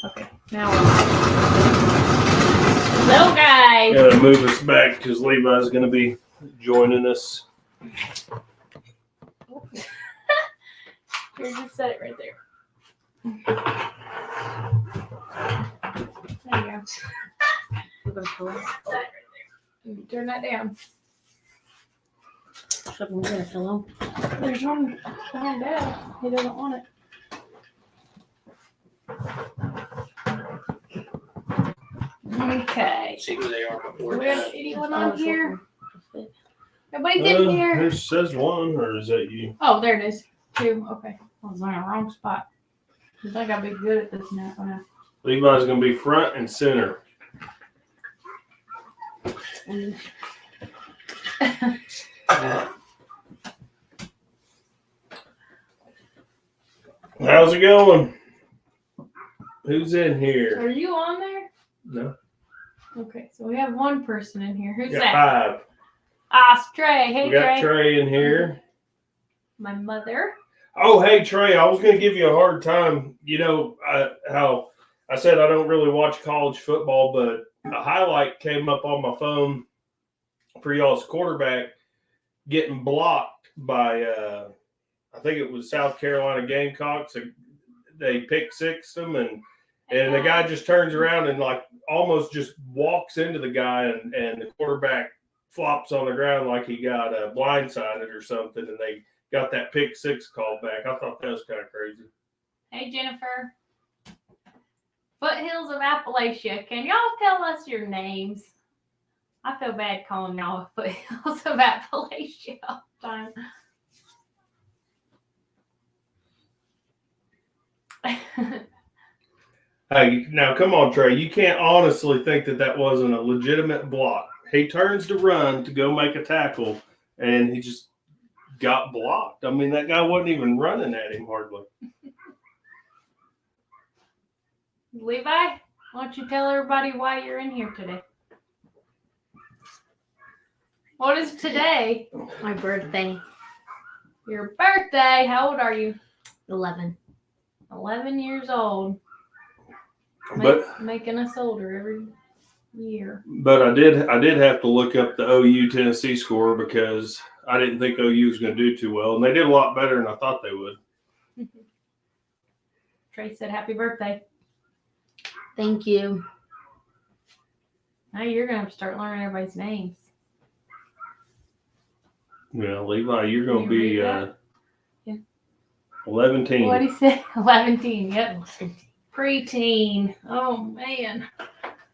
Okay, now little guy. Gotta move us back because Levi's gonna be joining us. Here, just set it right there. There you go. Set it right there. Turn that down. Should we get a pillow? There's one behind Dad. He doesn't want it. Okay. See who they are Do before we have that. anyone on here? Nobody's in here. There says one, or is that you? Oh, there it is. Two. Okay. I was on the wrong spot. I think I'll be good at this now. Levi's gonna be front and center. How's it going? Who's in here? Are you on there? No. Okay, so we have one person in here. Who's Got that? 5. Ah, Trey. Hey, We got Trey. Trey in here. My mother. Oh, hey Trey, I was gonna give you a hard time. You know how I said I don't really watch college football, but a highlight came up on my phone for y'all's quarterback getting blocked by I think it was South Carolina Gamecocks. They pick six them, and the guy just turns around and like almost just walks into the guy, and the quarterback flops on the ground like he got blindsided or something, and they got that pick six called back. I thought that was kind of crazy. Hey, Jennifer. Foothills of Appalachia. Can y'all tell us your names? I feel bad calling y'all Foothills of Appalachia all the time. Hey, now come on, Trey. You can't honestly think that wasn't a legitimate block. He turns to run to go make a tackle, and he just got blocked. I mean, that guy wasn't even running at him hardly. Levi, why don't you tell everybody why you're in here today? What is today? My birthday. Your birthday. How old are you? 11. 11 years old. But Making us older every year. But I did have to look up the OU Tennessee score because I didn't think OU was going to do too well, and they did a lot better than I thought they would. Trey said happy birthday. Thank you. Now you're going to have to start learning everybody's names. Yeah, Levi, you're going to You be read that? Yeah. 11 teen. What'd he say? 11 teen. Yep. Preteen. Oh, man.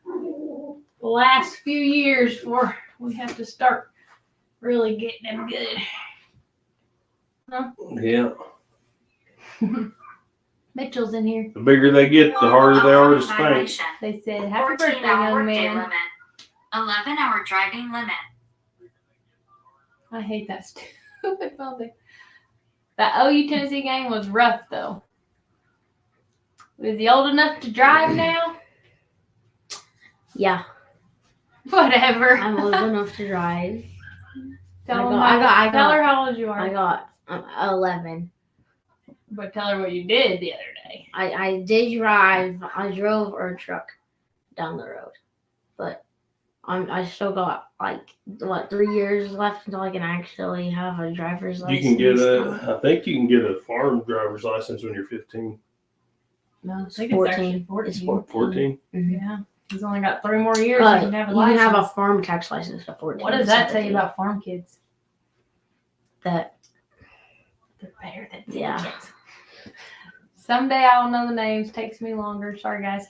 The last few years before we have to start really getting them good. Huh? Yeah. Mitchell's in here. The bigger they get, the harder they are to spank. They said, happy birthday, young man. 11-hour driving limit. I hate that stupid phone thing. That OU Tennessee game was rough, though. Is he old enough to drive now? Yeah. Whatever. I'm old enough to drive. Tell I her how old you are. I got 11. But tell her what you did the other day. I did drive. I drove our truck down the road, but I still got 3 years left until I can actually have a driver's license. You can get I think you can get a farm driver's license when you're 15. No, It's 14. It's 14? Mm-hmm. Yeah. He's only got 3 more years. He can have a you license. can have a farm tax license at 14. What does that tell you about farm kids? That? They're better than city Yeah. kids. Someday I'll know the names. Takes me longer. Sorry, guys.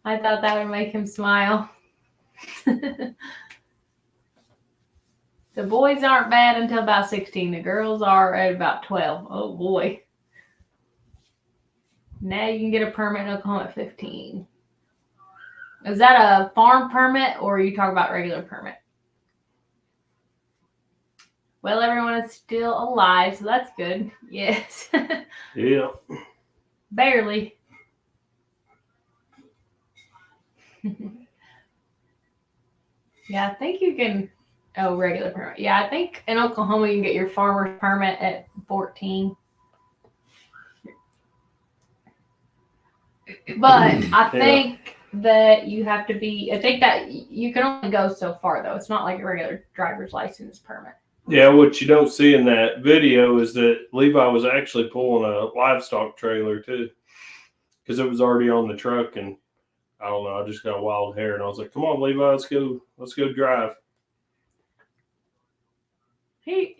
I thought that would make him smile. The boys aren't bad until about 16. The girls are at about 12. Oh, boy. Now you can get a permit in Oklahoma at 15. Is that a farm permit or are you talking about regular permit? Well, everyone is still alive, so that's good. Yes. Yeah. Barely. Yeah, I think you can. Oh, regular permit. Yeah, I think in Oklahoma you can get your farmer's permit at 14. But I think that you have to be. I think that you can only go so far though. It's not like a regular driver's license permit. Yeah, what you don't see in that video is that Levi was actually pulling a livestock trailer too, because it was already on the truck, and I don't know, I just got wild hair, and I was like, "Come on, Levi, let's go drive." He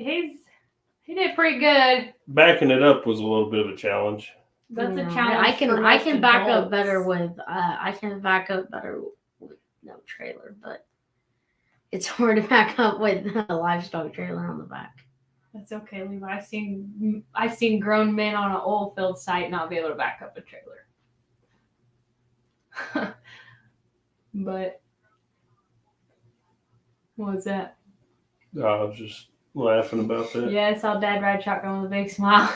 did pretty good. Backing it up was a little bit of a challenge. That's a Yeah, challenge. I can back up better with no trailer, but it's hard to back up with a livestock trailer on the back. That's okay, Levi. I've seen grown men on an oil field site not be able to back up a trailer. But what was that? I was just laughing about that. Yeah, I saw Dad ride shotgun with a big smile.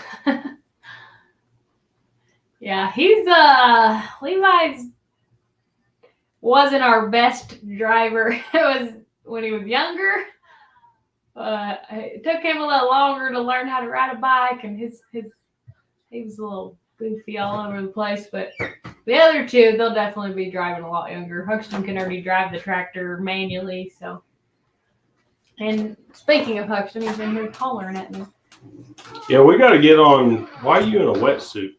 Yeah, he's Levi's wasn't our best driver. It was when he was younger. It took him a little longer to learn how to ride a bike, and he was a little goofy all over the place. But the other two, they'll definitely be driving a lot younger. Huxton can already drive the tractor manually, so. And speaking of Huxton, he's in here hollering at me. Yeah, we got to get on. Why are you in a wetsuit?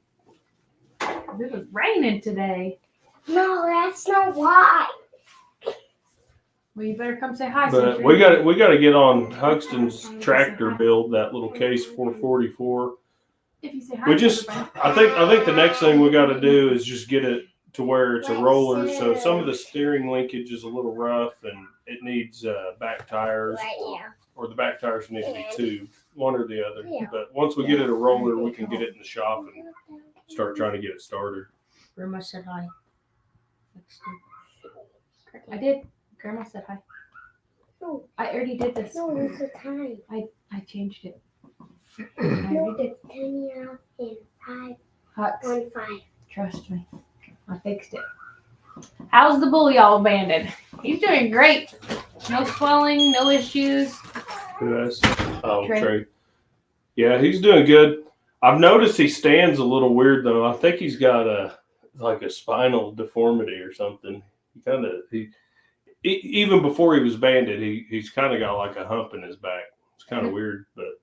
It was raining today. No, that's not why. Well, you better come say hi. But we got to get on Huxton's tractor build, that little Case 444. If you say hi, We just, I think the next thing we got to do is just get it to where it's a roller. So some of the steering linkage is a little rough, and it needs back tires, or the back tires need to be two, one or the other. But once we get it a roller, we can get it in the shop and start trying to get it started. Grandma said hi. I did. Grandma said hi. No. I already did this. No, it's a time. I changed it. I already did. 10 years and 5 Hux, 1 5. trust me. I fixed it. How's the bull y'all abandoned? He's doing great. No swelling, no issues. Who has? Oh, Trey. Trey. Yeah, he's doing good. I've noticed he stands a little weird though. I think he's got a spinal deformity or something. Even before he was banded, he's kind of got like a hump in his back. It's kind of weird, but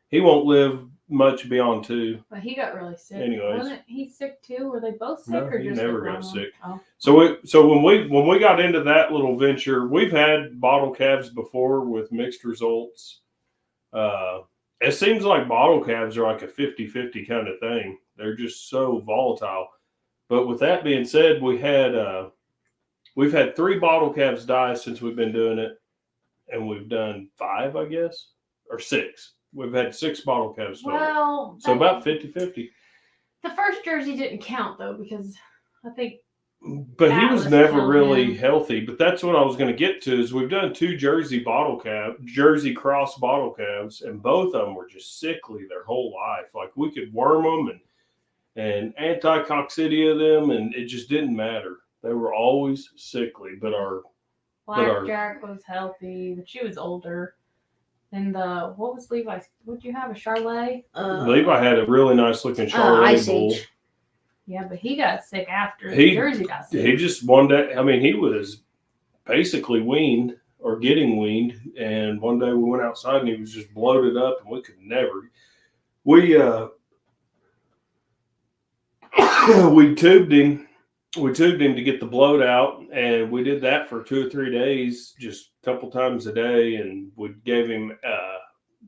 he won't live much beyond 2. But he got really sick. Anyways. Wasn't he sick too? Were they both sick No, or he just never the got one? sick. Oh. So when we got into that little venture, we've had bottle calves before with mixed results. It seems like bottle calves are like a 50-50 kind of thing. They're just so volatile. But with that being said, we've had 3 bottle calves die since we've been doing it, and we've done 5, I guess, or 6. We've had 6 bottle calves total. Well, So about 50-50. the first jersey didn't count though because I think. But he was never killed really him. healthy. But that's what I was going to get to is we've done 2 Jersey cross bottle calves, and both of them were just sickly their whole life. Like we could worm them and anti-coccidia them, and it just didn't matter. They were always sickly. But Blackjack was healthy, but she was older. And what was Levi's? What'd you have? A Charlet? Levi had a really nice looking Charlet Ice bull. Age. Yeah, but he got sick after the jersey got sick. He just one day. I mean, he was basically weaned or getting weaned, and one day we went outside and he was just bloated up, and we could never. We we tubed him. We tubed him to get the bloat out, and we did that for 2 or 3 days, just a couple times a day, and we gave him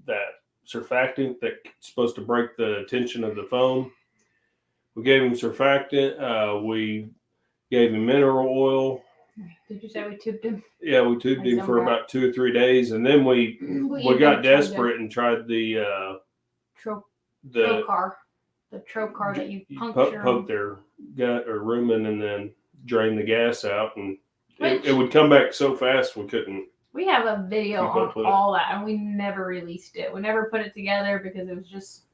that surfactant that's supposed to break the tension of the foam. We gave him surfactant. We gave him mineral oil. Did you say we tubed him? Yeah, we tubed him for about 2 or 3 days, and then we got desperate and tried the trocar. The trocar that you puncture. Poke their gut or rumen and then drain the gas out, and it would come back so fast we couldn't. We have a video keep up on with all that, and we never released it. We never put it together because it was just.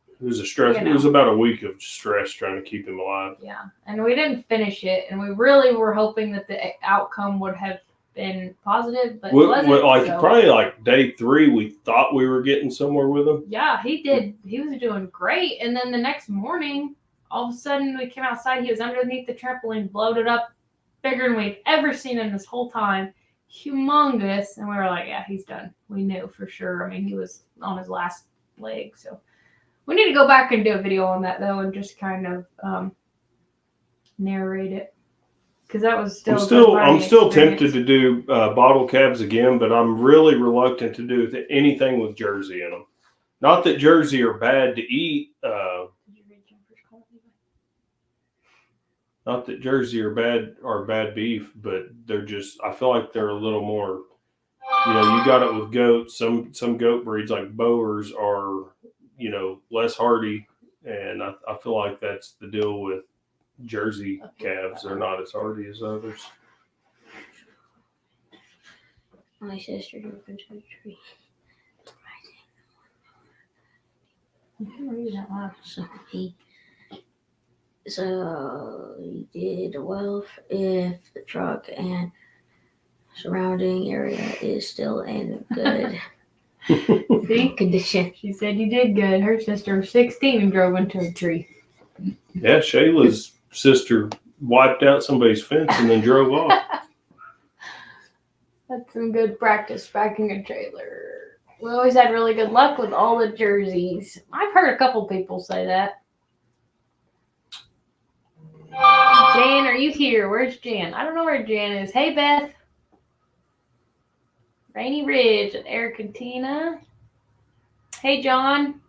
It was a stress. You know. It was about a week of stress trying to keep him alive. Yeah, and we didn't finish it, and we really were hoping that the outcome would have been positive, but it wasn't. Probably like day 3, we thought we were getting somewhere with him. Yeah, he did. He was doing great, and then the next morning, all of a sudden we came outside. He was underneath the trampoline, blowed it up bigger than we'd ever seen him this whole time. Humongous. And we were like, yeah, he's done. We knew for sure. I mean, he was on his last leg. So we need to go back and do a video on that, though, and just kind of narrate it. Because that was still I'm still tempted to do bottle calves again, but I'm really reluctant to do anything with Jersey in them. Not that Jersey are bad to eat. Not that Jersey are bad beef, but they're just, I feel like they're a little more, you know, you got it with goats. Some goat breeds like Boers are, you know, less hardy. And I feel like that's the deal with Jersey calves. They're not as hardy as others. My sister drove into a tree. So he did well if the truck and surrounding area is still in good condition. She said you did good. Her sister was 16 and drove into a tree. Yeah, Shayla's sister wiped out somebody's fence and then drove off. That's some good practice backing a trailer. We always had really good luck with all the jerseys. I've heard a couple people say that. Jan, are you here? Where's Jan? I don't know where Jan is. Hey, Beth. Rainy Ridge at Argentina. Hey, John.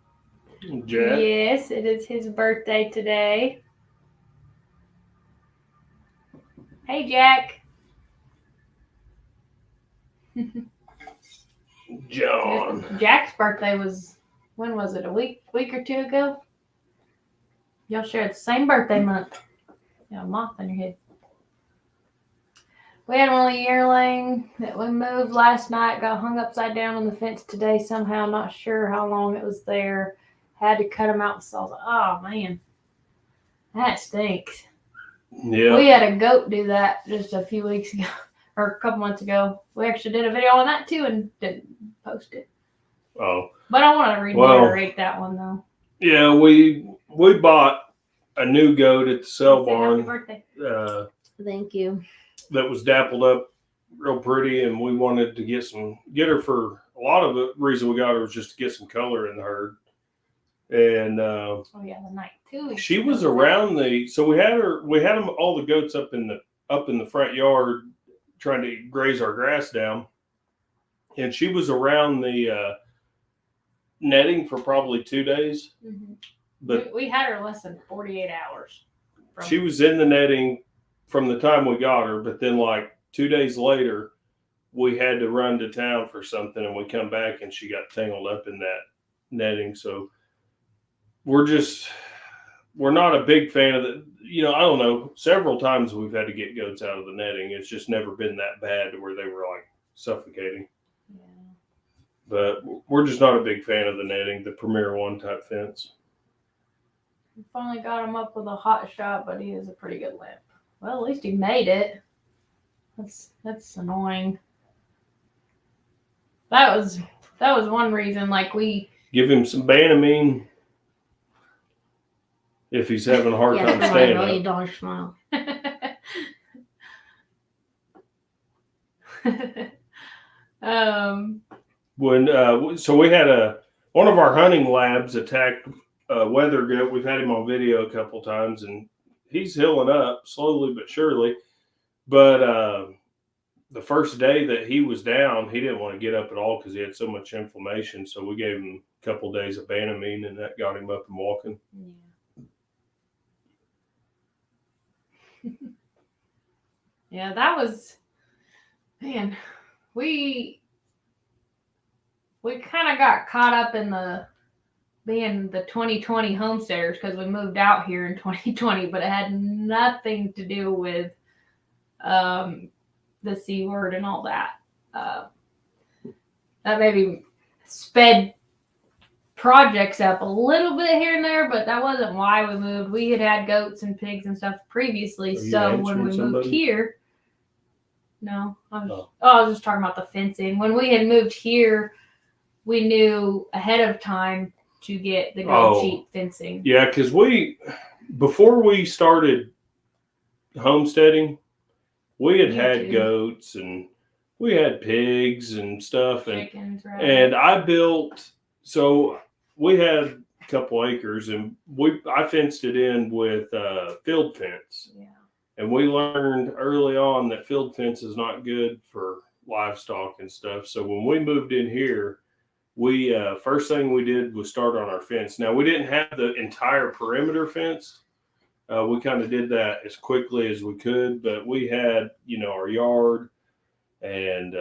Jack. Yes, it is his birthday today. Hey, Jack. John. Jack's birthday was, when was it? A week or two ago? Y'all shared the same birthday month. You got a moth on your head. We had one yearling that we moved last night, got hung upside down on the fence today somehow. Not sure how long it was there. Had to cut him out with saws. Oh, man. That stinks. Yeah. We had a goat do that just a few weeks ago, or a couple months ago. We actually did a video on that, too, and didn't post it. Oh. But I want to reiterate that one, though. Yeah, we bought a new goat at the sale barn. Happy birthday. Thank you. That was dappled up real pretty, and we wanted to get her for a lot of the reason we got her was just to get some color in the herd. And oh yeah, the night too. she was around so we had them all the goats up in the front yard trying to graze our grass down, and she was around the netting for probably 2 days. Mm-hmm. But we had her less than 48 hours. She was in the netting from the time we got her, but then like 2 days later, we had to run to town for something, and we come back and she got tangled up in that netting. So we're not a big fan of the, you know, I don't know, several times we've had to get goats out of the netting. It's just never been that bad to where they were like suffocating. Yeah. But we're just not a big fan of the netting, the Premier One type fence. We finally got him up with a hot shot, but he is a pretty good limp. Well, at least he made it. That's annoying. That was one reason. Like we give him some Banamine if he's having a hard time staying $1 up. million smile. So we had one of our hunting labs attacked a weather goat. We've had him on video a couple times, and he's healing up slowly but surely. But the first day that he was down, he didn't want to get up at all because he had so much inflammation. So we gave him a couple of days of Banamine, and that got him up and walking. Yeah, that was, man, we kind of got caught up in being the 2020 homesteaders because we moved out here in 2020, but it had nothing to do with the C word and all that. That maybe sped projects up a little bit here and there, but that wasn't why we moved. We had goats and pigs and stuff previously, so when we moved here, no, I was just talking about the fencing. When we had moved here, we knew ahead of time to get the goat sheep fencing. Yeah, because we before we started homesteading, we had You too. goats and we had pigs and stuff, Chickens, right? and I built. So we had a couple acres, and I fenced it in with field fence. Yeah. And we learned early on that field fence is not good for livestock and stuff. So when we moved in here, we first thing we did was start on our fence. Now we didn't have the entire perimeter fence. We kind of did that as quickly as we could, but we had, our yard, and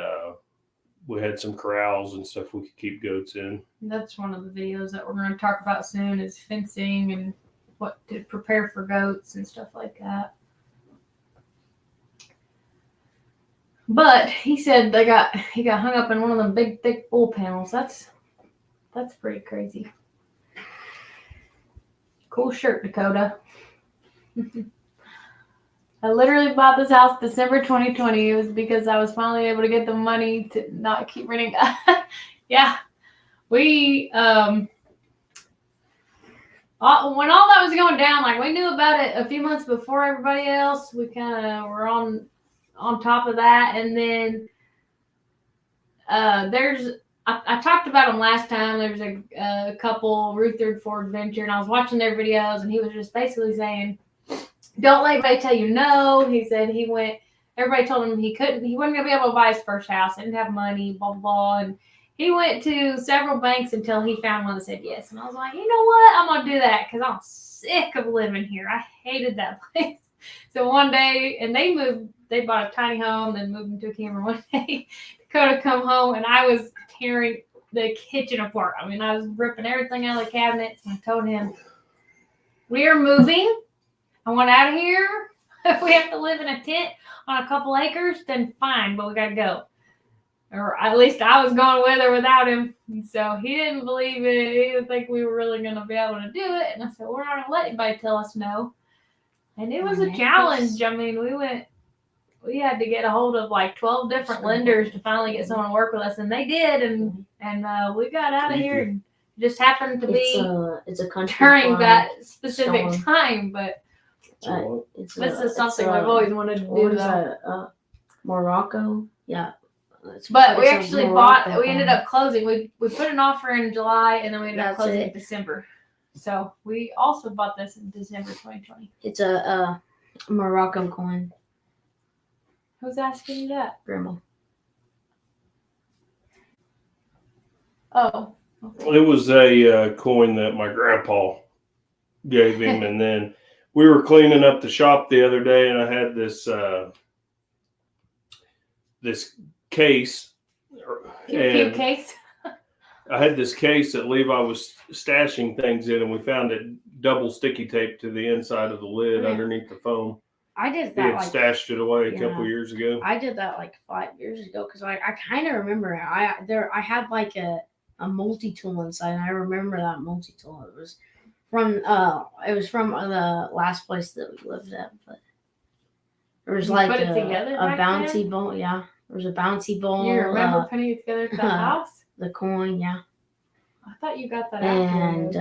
we had some corrals and stuff we could keep goats in. That's one of the videos that we're going to talk about soon is fencing and what to prepare for goats and stuff like that. But he said he got hung up in one of them big thick bull panels. That's pretty crazy. Cool shirt, Dakota. I literally bought this house December 2020. It was because I was finally able to get the money to not keep renting. Yeah. We when all that was going down, like we knew about it a few months before everybody else. We kind of were on top of that, and then I talked about them last time. There's a couple, Rutherford Ford Venture, and I was watching their videos, and he was just basically saying, don't let anybody tell you no. He said everybody told him he wasn't going to be able to buy his first house. He didn't have money, blah, blah, blah. And he went to several banks until he found one that said yes. And I was like, you know what? I'm going to do that because I'm sick of living here. I hated that place. So one day, and they bought a tiny home, then moved into a camper. One day, Dakota come home, and I was tearing the kitchen apart. I mean, I was ripping everything out of the cabinets. And I told him, we are moving. I want out of here. If we have to live in a tent on a couple acres, then fine, but we got to go. Or at least I was going with or without him. And so he didn't believe it. He didn't think we were really going to be able to do it. And I said, we're not going to let anybody tell us no. And it was a challenge. I mean, we had to get a hold of like 12 different lenders to finally get someone to work with us. And they did. And we got out of here. And it just happened to be it's a country during that specific time. But this is something I've always wanted to do. Morocco. Yeah. But we actually we ended up closing. We put an offer in July, and then we ended up closing in December. So we also bought this in December 2020. It's a Moroccan coin. Who's asking you that? Grandma. Oh. Okay. It was a coin that my grandpa gave him, and then we were cleaning up the shop the other day, and I had this case. Cute case. I had this case that Levi was stashing things in, and we found it double sticky taped to the inside of the lid underneath the foam. I did He that. had stashed it away a couple years ago. I did that like 5 years ago because I kind of remember it. I had like a multi-tool inside, and I remember that multi-tool. It was from the last place that we lived at, but there was like a bouncy ball. Yeah, there was a bouncy ball. You remember putting it together at the house? The coin, yeah. I thought you got that and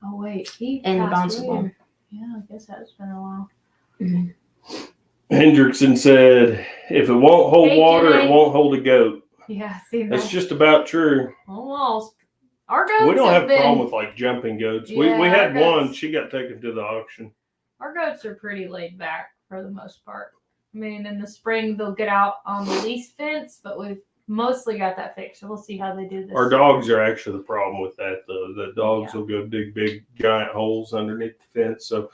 oh wait, and the bouncy ball. Yeah, I guess that's been a while. Mm-hmm. Hendrickson said, if it won't hold water, it won't hold a goat. Yeah, see that? That's just about true. Almost. Our goats we don't have a problem with like jumping goats. Yeah, we had one. She got taken to the auction. Our goats are pretty laid back for the most part. I mean, in the spring, they'll get out on the lease fence, but we've mostly got that fixed. So we'll see how they do this. Our dogs are actually the problem with that, though. The dogs will go dig big, giant holes underneath the fence. So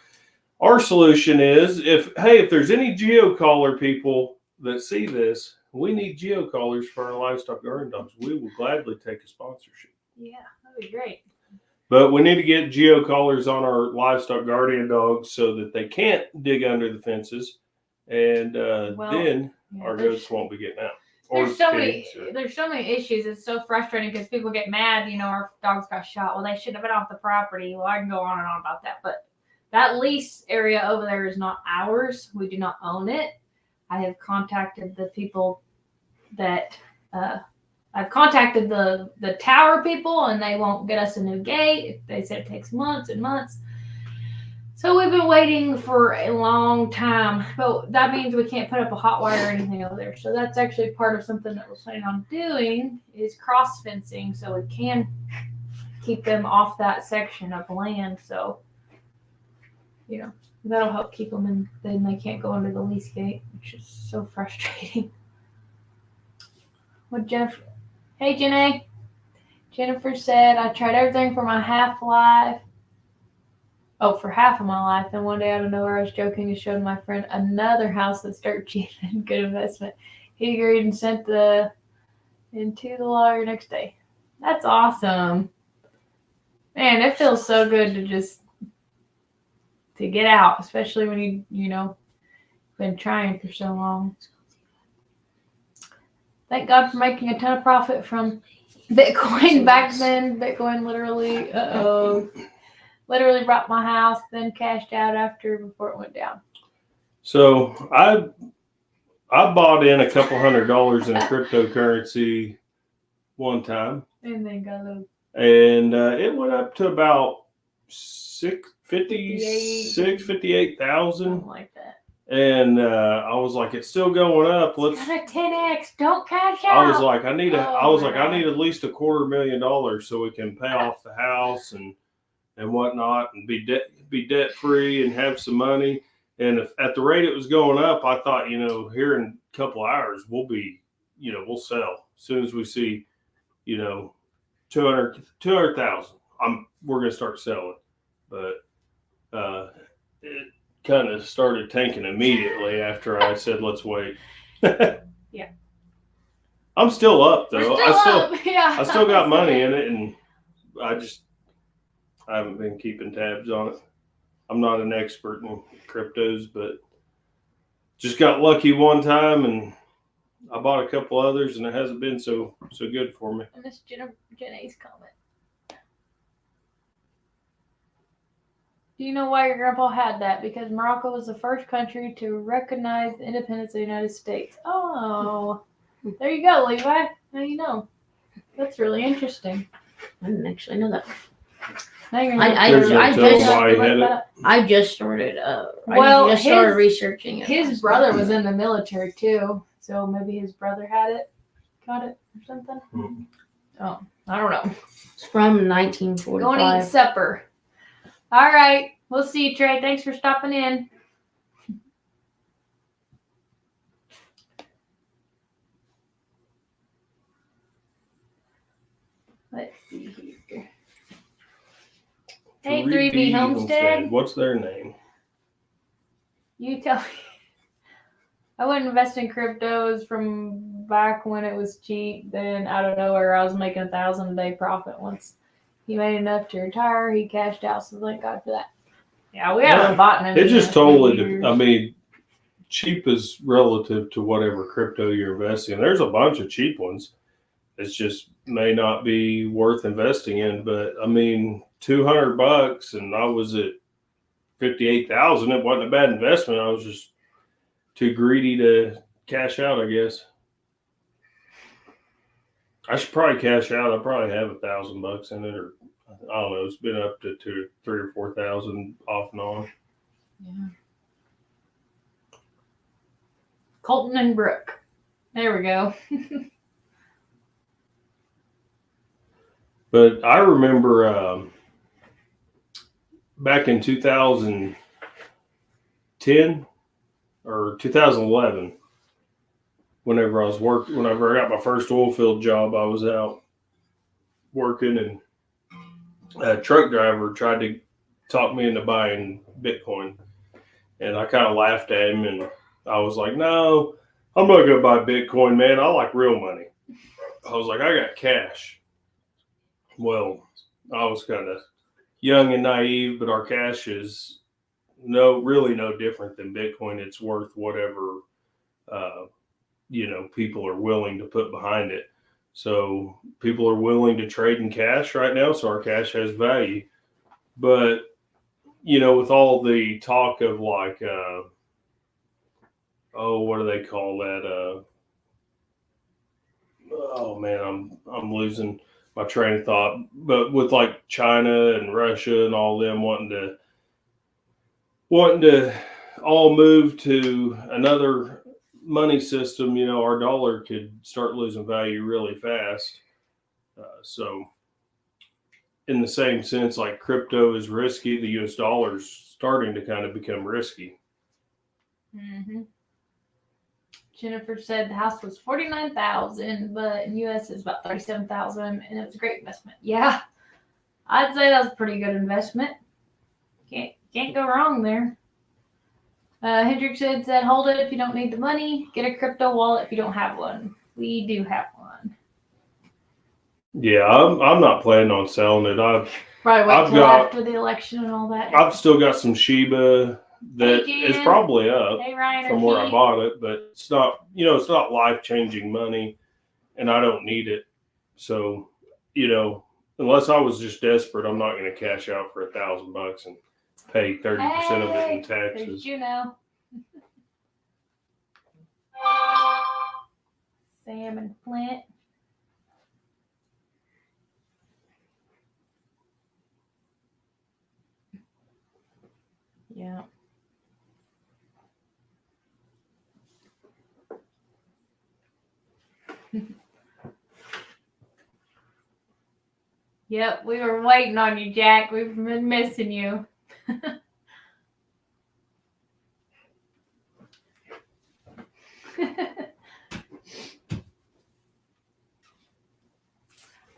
our solution is, if there's any geocaller people that see this, we need geocallers for our livestock garden dogs. We will gladly take a sponsorship. Yeah, that'd be great. But we need to get geocallers on our livestock guardian dogs so that they can't dig under the fences, and then our goats won't be getting out. There's so many issues. It's so frustrating because people get mad. Our dogs got shot. Well, they shouldn't have been off the property. Well, I can go on and on about that. But that lease area over there is not ours. We do not own it. I have contacted the people that I've contacted the tower people, and they won't get us a new gate. They said it takes months and months. So we've been waiting for a long time, but that means we can't put up a hot wire or anything over there. So that's actually part of something that we're planning on doing is cross fencing, so we can keep them off that section of land. So, that'll help keep them in. Then they can't go under the lease gate, which is so frustrating. What Jennifer? Hey, Jenny. Jennifer said I tried everything for my half-life. Oh, for half of my life. Then one day out of nowhere, I was joking and showed my friend another house that's dirt cheap and good investment. He agreed and sent into the lawyer next day. That's awesome. Man, it feels so good to get out, especially when you been trying for so long. Thank God for making a ton of profit from Bitcoin back then. Bitcoin literally bought my house, then cashed out before it went down. So I bought in a couple $100 in cryptocurrency one time, And then got a and it went up to about 58,000. something like that. And I was like, it's still going up. Got a 10x. Don't cash out. I was like, I need God. at least $250,000 so we can pay off the house and whatnot, and be debt free and have some money. And if at the rate it was going up, I thought, here in a couple hours we'll be, we'll sell as soon as we see, 200,000. We're gonna start selling, but it kind of started tanking immediately after I said let's wait. Yeah. I'm still up though. Yeah. I still got money in it, and I haven't been keeping tabs on it. I'm not an expert in cryptos, but just got lucky one time, and I bought a couple others, and it hasn't been so good for me. And this Jenny's comment. Do you know why your grandpa had that? Because Morocco was the first country to recognize the independence of the United States. Oh, there you go, Levi. Now you know. That's really interesting. I didn't actually know that. I just started researching it. His brother was in the military too, so maybe his brother got it or something. Mm-hmm. Oh, I don't know. It's from 1945. Going to eat supper. All right, we'll see you, Trey. Thanks for stopping in. Let's see here. Hey, 3B Homestead. What's their name? You tell me. I wouldn't invest in cryptos from back when it was cheap. Then out of nowhere, I was making $1,000 a day profit. Once he made enough to retire, he cashed out. So thank God for that. Yeah, we haven't bought any. It just totally. Cheap is relative to whatever crypto you're investing in. There's a bunch of cheap ones. It's just may not be worth investing in. But $200, and I was at 58,000. It wasn't a bad investment. I was just too greedy to cash out, I guess. I should probably cash out. I probably have $1,000 in it, or I don't know. It's been up to 3,000 or 4,000 off and on. Yeah. Colton and Brooke. There we go. But I remember back in 2010 or 2011, whenever I got my first oil field job, I was out working, and a truck driver tried to talk me into buying Bitcoin. And I kind of laughed at him, and I was like, no, I'm not going to buy Bitcoin, man. I like real money. I was like, I got cash. Well, I was kind of young and naive, but our cash is really no different than Bitcoin. It's worth whatever, people are willing to put behind it. So people are willing to trade in cash right now. So our cash has value. But, with all the talk of like, what do they call that? Oh man, I'm losing my train of thought. But with like China and Russia and all them wanting to wanting to all move to another money system, our dollar could start losing value really fast. So, in the same sense, like crypto is risky, the US dollar is starting to kind of become risky. Mm-hmm. Jennifer said the house was $49,000, but in US is about $37,000, and it was a great investment. Yeah, I'd say that was a pretty good investment. Can't go wrong there. Hendrick said hold it if you don't need the money. Get a crypto wallet if you don't have one. We do have one. Yeah, I'm not planning on selling it. Probably wait I've till got- after the election and all that. I've still got some Shiba that Hey, is Jen. probably up Hey, Ryan. from where I bought it, but it's not, it's not life-changing money, and I don't need it. So, unless I was just desperate, I'm not going to cash out for $1,000 and pay 30% of it in There's taxes. Juno. Sam and Flint. Yeah. Yep, we were waiting on you, Jack. We've been missing you.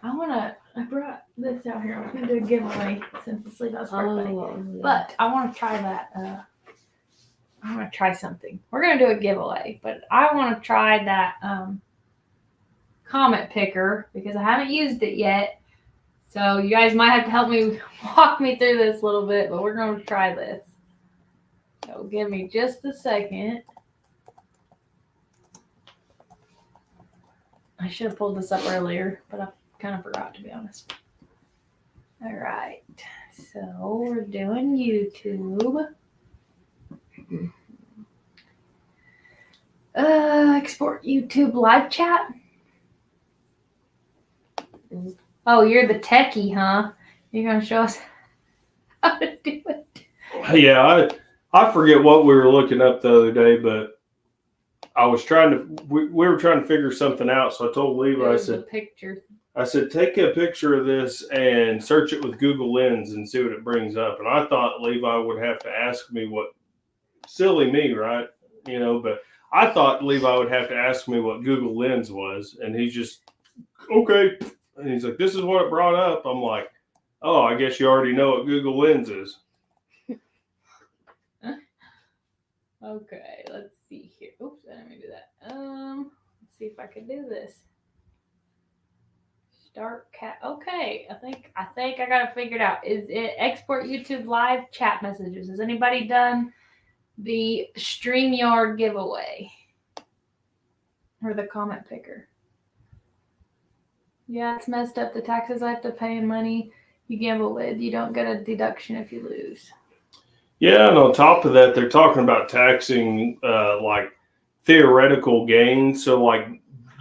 I brought this out here. I was going to do a giveaway since it's Levi's birthday. Yeah. But I want to try that. I want to try something. We're going to do a giveaway, but I want to try that comet picker because I haven't used it yet. So you guys might have to help me walk me through this a little bit, but we're going to try this. So give me just a second. I should have pulled this up earlier, but I kind of forgot, to be honest. All right. So we're doing YouTube. Export YouTube live chat. Oh, you're the techie, huh? You're going to show us how to do it. Yeah, I forget what we were looking up the other day, but I was we were trying to figure something out. So I told Levi, I said, Picture. take a picture of this and search it with Google Lens and see what it brings up. And I thought Levi would have to ask me silly me, right? But I thought Levi would have to ask me what Google Lens was. And he's just, okay. And he's like, this is what it brought up. I'm like, oh, I guess you already know what Google Lens is. Okay, let's see here. Oops, I didn't mean to do that. Let's see if I can do this. Start cat. Okay, I think I got it figured out. Is it export YouTube live chat messages? Has anybody done the StreamYard giveaway or the comment picker? Yeah, it's messed up. The taxes I have to pay and money you gamble with. You don't get a deduction if you lose. Yeah, and on top of that, they're talking about taxing like theoretical gains. So like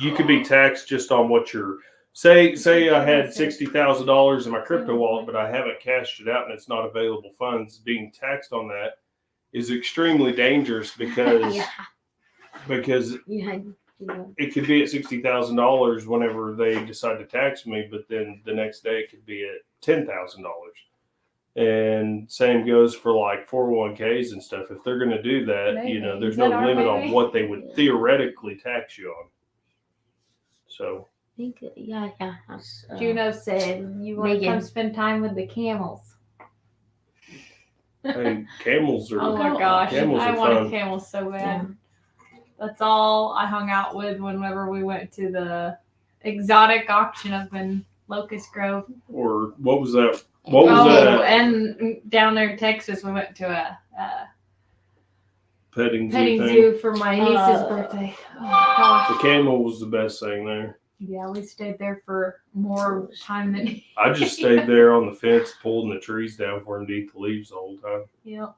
you could be taxed just on what you're say I had $60,000 in my crypto wallet, but I haven't cashed it out and it's not available funds. Being taxed on that is extremely dangerous because it could be at $60,000 whenever they decide to tax me, but then the next day it could be at $10,000. And same goes for like 401ks and stuff. If they're going to do that, Maybe. there's Is no that our limit maybe? on what they would theoretically tax you on. So, Yeah. That's, Juno said you want to Megan. come spend time with the camels. hey, camels are. Oh my gosh, camels I are wanted fun. camels so bad. That's all I hung out with whenever we went to the exotic auction up in Locust Grove. Or what was that? What was that? And down there in Texas, we went to a Petting petting thing. zoo for my niece's birthday. Oh my gosh. The camel was the best thing there. Yeah, we stayed there for more time than. I just stayed there on the fence, pulling the trees down for him to eat the leaves the whole time. Yep.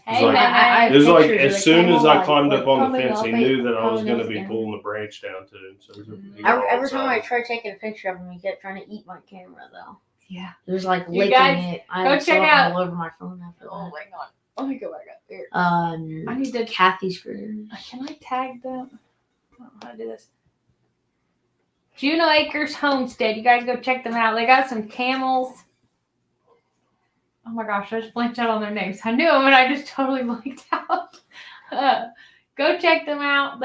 Hey, like- man, It was like pictures of as the soon as camel, I like, climbed up on the coming fence, up he it- knew that I was coming going to up be and- pulling the branch down to him. So he I, was all every time I excited. tried taking a picture of him, he kept trying to eat my camera though. Yeah. It was like You licking guys, it. I go saw check it out- all over my phone after Oh, that. hang on. Let me go back up here. I need to. Kathy's Critters. Can I tag them? I don't know how to do this. Juno Acres Homestead. You guys go check them out. They got some camels. Oh my gosh, I just blanked out on their names. I knew them and I just totally blanked out. Go check them out.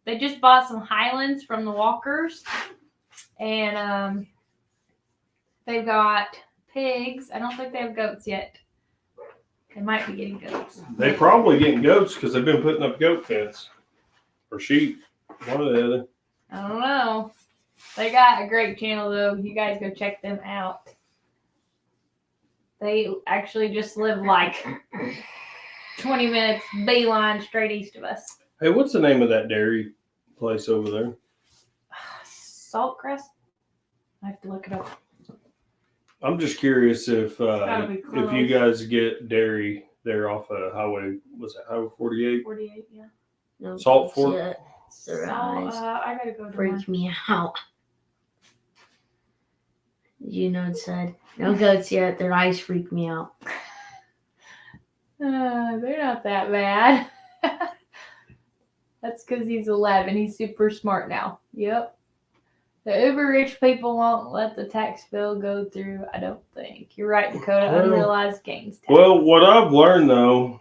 They just bought some Highlands from the Walkers. And they've got pigs. I don't think they have goats yet. They might be getting goats. They probably getting goats because they've been putting up goat fence. Or sheep. One or the other. I don't know. They got a great channel though. You guys go check them out. They actually just live like 20 minutes beeline straight east of us. Hey, what's the name of that dairy place over there? Saltcrest? I have to look it up. I'm just curious if gotta be you close. guys get dairy there off of Highway, was it Highway 48? 48, yeah. No, Salt Fork? yeah, their eyes I gotta go to freak me out. You know, it said no goats yet. Their eyes freak me out. They're not that bad. That's because he's 11. He's super smart now. Yep. The uber rich people won't let the tax bill go through, I don't think. You're right, Dakota. Well- Unrealized gains tax. Well, what I've learned though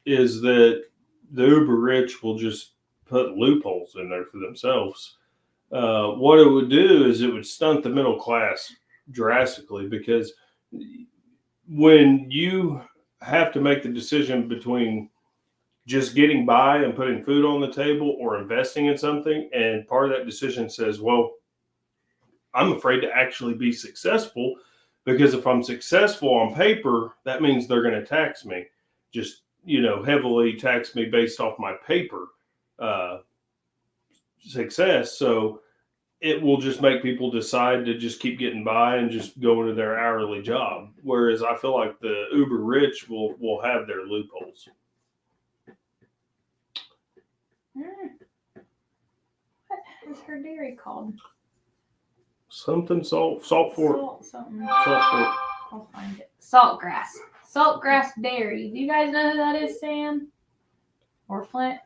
is that the uber rich will just put loopholes in there for themselves. What it would do is it would stunt the middle class drastically, because when you have to make the decision between just getting by and putting food on the table or investing in something, and part of that decision says, well, I'm afraid to actually be successful, because if I'm successful on paper, that means they're going to tax me, just, heavily tax me based off my paper success. So it will just make people decide to just keep getting by and just go into their hourly job. Whereas I feel like the uber rich will have their loopholes. What is her dairy called? Something Salt Fork. Salt something. Salt Fork. I'll find it. Saltgrass. Saltgrass Dairy. Do you guys know who that is, Sam? Or Flint?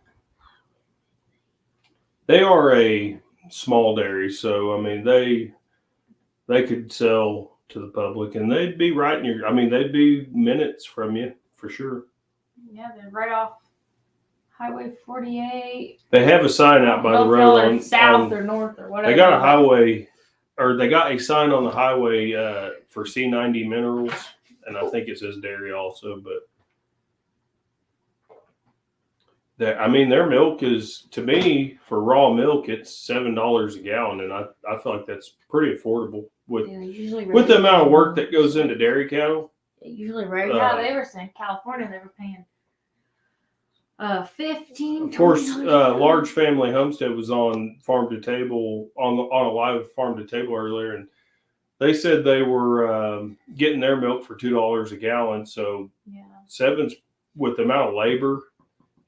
They are a small dairy, so I mean they could sell to the public, and they'd be right in your. I mean, they'd be minutes from you for sure. Yeah, they're right off Highway 48. They have a sign out by the road on south or north or whatever. They got a highway, or they got a sign on the highway for C90 Minerals, and I think it says dairy also. But their milk is, to me, for raw milk, it's $7 a gallon, and I feel like that's pretty affordable with the amount of work that goes into dairy cattle. Usually right Yeah, they were saying California they were paying 15. Of course, $20. Large Family Homestead was on Farm to Table on a live Farm to Table earlier, and they said they were getting their milk for $2 a gallon. So Yeah. seven's, with the amount of labor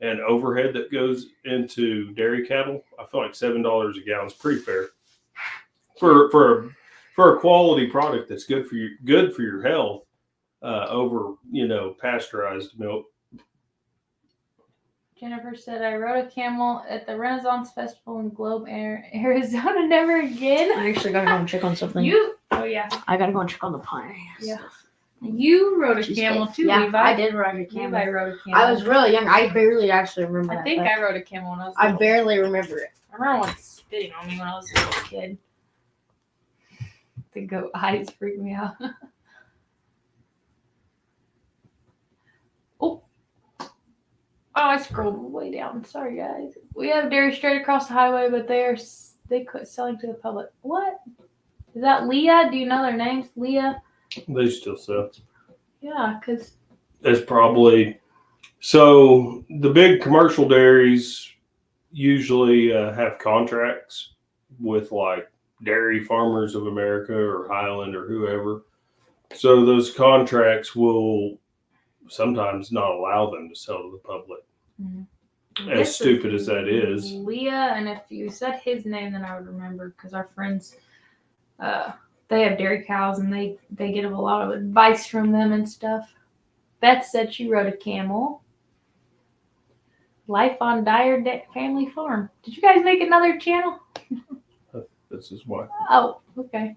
and overhead that goes into dairy cattle, I feel like $7 a gallon is pretty fair for a quality product that's good for your health over pasteurized milk. Jennifer said, I rode a camel at the Renaissance Festival in Globe, Arizona. Never again. I actually gotta go and check on something. Oh, yeah. I gotta go and check on the pie. Yeah. You rode a Cheesecake. camel too, Yeah, Levi. I did ride a camel. Levi rode a camel. I was really young. I barely actually remember I that, think but I rode a camel when I was I little. barely remember it. I remember one spitting on me when I was a little kid. The goat eyes freaked me out. Oh, I scrolled way down. Sorry, guys. We have dairy straight across the highway, but they quit selling to the public. What? Is that Leah? Do you know their names? Leah? They still sell. Yeah, because It's probably, so the big commercial dairies usually have contracts with like Dairy Farmers of America or Highland or whoever. So those contracts will sometimes not allow them to sell to the public. As stupid as that is. Leah, and if you said his name, then I would remember, because our friends, they have dairy cows and they get a lot of advice from them and stuff. Beth said she rode a camel. Life on Dyer Family Farm. Did you guys make another channel? This is why. Oh, okay.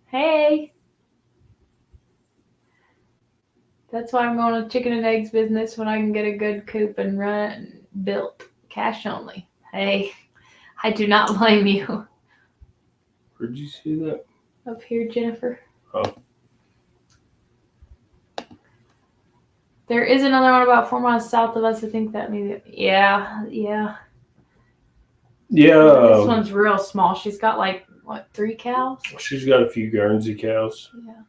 Hey. That's why I'm going to chicken and eggs business when I can get a good coop and run it built cash only. Hey, I do not blame you. Where'd you see that? Up here, Jennifer. Oh. There is another one about 4 miles south of us. I think that maybe. Yeah. This one's real small. She's got like, what, 3 cows? She's got a few Guernsey cows. Yeah.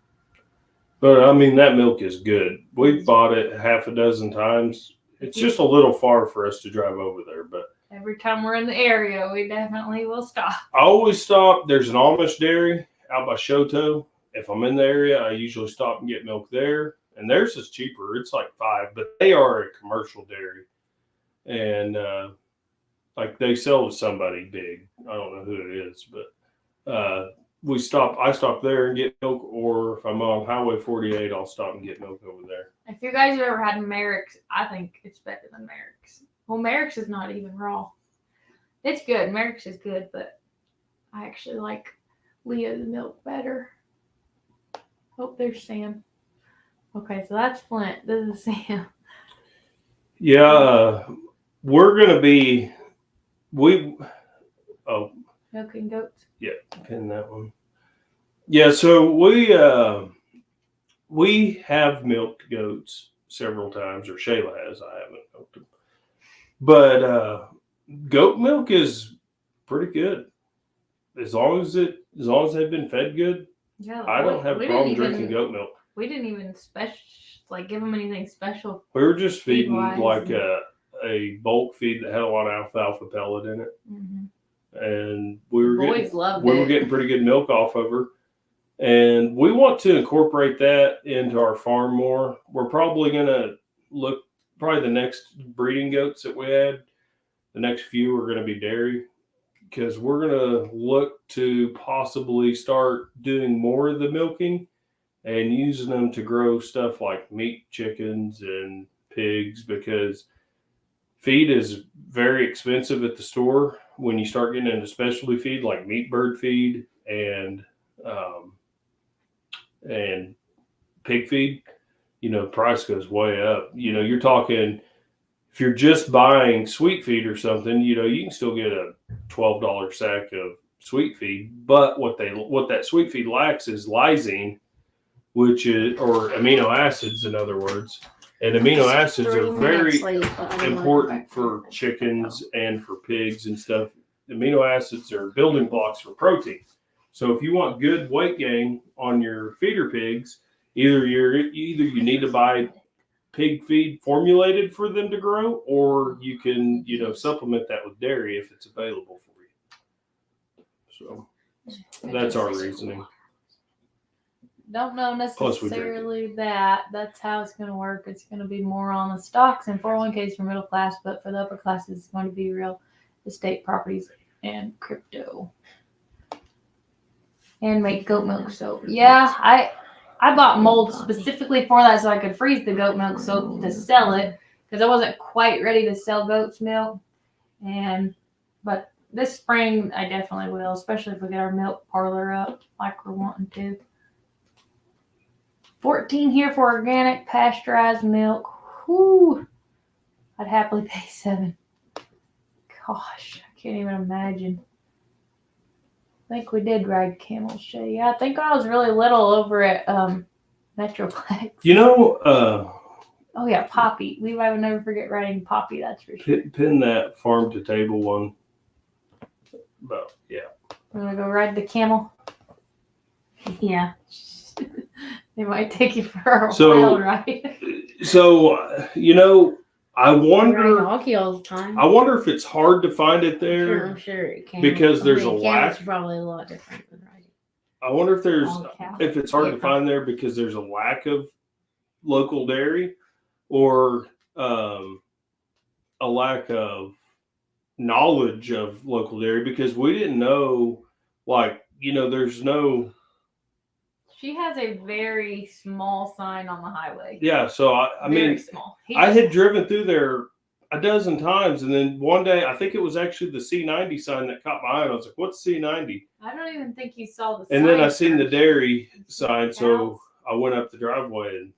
But I mean, that milk is good. We've bought it half a dozen times. It's just a little far for us to drive over there, but Every time we're in the area, we definitely will stop. I always stop. There's an Amish dairy out by Shoto. If I'm in the area, I usually stop and get milk there. And theirs is cheaper. It's like $5, but they are a commercial dairy. And like they sell to somebody big. I don't know who it is, but I stop there and get milk, or if I'm on Highway 48, I'll stop and get milk over there. If you guys have ever had Merrick's, I think it's better than Merrick's. Well, Merrick's is not even raw. It's good. Merrick's is good, but I actually like Leah's milk better. Oh, there's Sam. Okay, so that's Flint. This is Sam. Yeah, we're going to be, Milking goats. Yeah, pin that one. Yeah, so we have milked goats several times, or Shayla has. I haven't milked them. But goat milk is pretty good. As long as they've been fed good, Yeah, I don't have a problem drinking goat milk. We didn't even give them anything special. We were just feeding Feed-wise like a bulk feed that had a lot of alfalfa pellet in it, and we were getting pretty good milk off of her. And we want to incorporate that into our farm more. We're probably gonna probably the next breeding goats that we had, the next few are going to be dairy, because we're going to look to possibly start doing more of the milking and using them to grow stuff like meat chickens and pigs, because feed is very expensive at the store when you start getting into specialty feed like meat bird feed and pig feed. Price goes way up. You're talking, if you're just buying sweet feed or something, you can still get a $12 sack of sweet feed. But what that sweet feed lacks is lysine, or amino acids, in other words. And amino acids are very important for chickens and for pigs and stuff. Amino acids are building blocks for protein. So if you want good weight gain on your feeder pigs, either you need to buy pig feed formulated for them to grow, or you can supplement that with dairy if it's available for you. So that's our reasoning. Don't know necessarily that that's how it's going to work. It's going to be more on the stocks and 401ks for middle class, but for the upper class, it's going to be real estate properties and crypto, and make goat milk soap. Yeah, I bought mold specifically for that so I could freeze the goat milk soap to sell it, because I wasn't quite ready to sell goat's milk. But this spring I definitely will, especially if we get our milk parlor up like we're wanting to. 14 here for organic pasteurized milk. Whoo! I'd happily pay 7. Gosh, I can't even imagine. I think we did ride camels, Shay. Yeah, I think when I was really little over at Metroplex. Oh yeah, Poppy. Levi would never forget riding Poppy, that's for sure. Pin that farm to table one. But yeah. I'm gonna go ride the camel. Yeah. They might take you for a wild ride. So, I wonder. All the time. I wonder if it's hard to find it there. I'm sure it can. Because there's a lack. It's probably a lot different than riding. I wonder if it's hard to find there because there's a lack of local dairy, or a lack of knowledge of local dairy, because we didn't know, there's no She has a very small sign on the highway. Yeah, so I Very mean, small. I had driven through there a dozen times, and then one day, I think it was actually the C90 sign that caught my eye, and I was like, what's C90? I don't even think you saw the. And then I sign seen the first. dairy You see sign, the so cows? I went up the driveway and.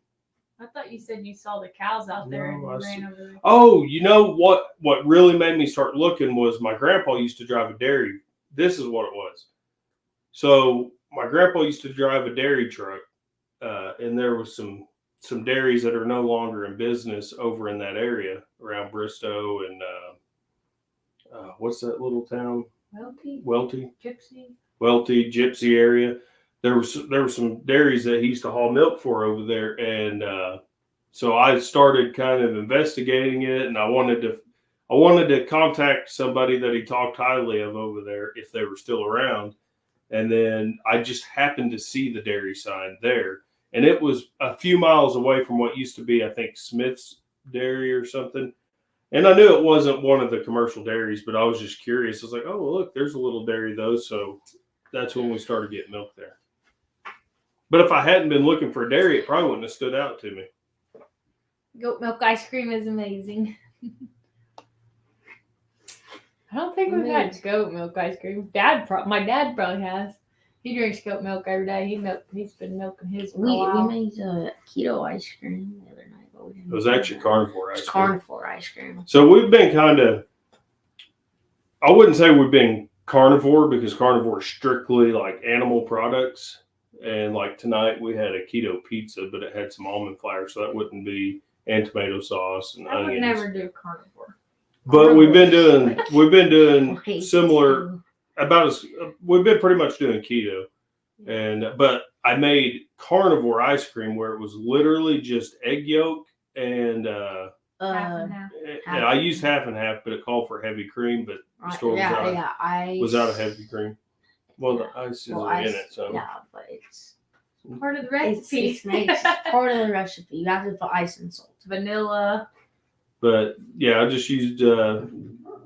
I thought you said you saw the cows out there and No, you I ran see- over there. Oh, you know what? What really made me start looking was my grandpa used to drive a dairy. This is what it was. So my grandpa used to drive a dairy truck, and there was some dairies that are no longer in business over in that area around Bristow and what's that little town? Welty, Gypsy area. There were some dairies that he used to haul milk for over there, and so I started kind of investigating it, and I wanted to contact somebody that he talked highly of over there if they were still around. And then I just happened to see the dairy sign there, and it was a few miles away from what used to be, I think, Smith's Dairy or something. And I knew it wasn't one of the commercial dairies, but I was just curious. I was like, oh, well, look, there's a little dairy though. So that's when we started getting milk there. But if I hadn't been looking for a dairy, it probably wouldn't have stood out to me. Goat milk ice cream is amazing. I don't think we've had goat milk ice cream. My dad probably has. He drinks goat milk every day. He's been milking his for a We while. made keto ice cream the other night. But we didn't It was do actually that. carnivore ice It's cream. carnivore ice cream. So we've been I wouldn't say we've been carnivore because carnivore is strictly like animal products. And like tonight we had a keto pizza, but it had some almond flour, so that wouldn't be, and tomato sauce and I would onions. never do carnivore. But we've been doing Wait, similar we've been pretty much doing keto. But I made carnivore ice cream where it was literally just egg yolk and Half and half. yeah, I used half and half, but it called for heavy cream, but the store was out of heavy cream. Well, the ice isn't in it, so yeah, but it's Part of the recipe. it's part of the recipe. You have to put ice and salt. Vanilla. but yeah, I just used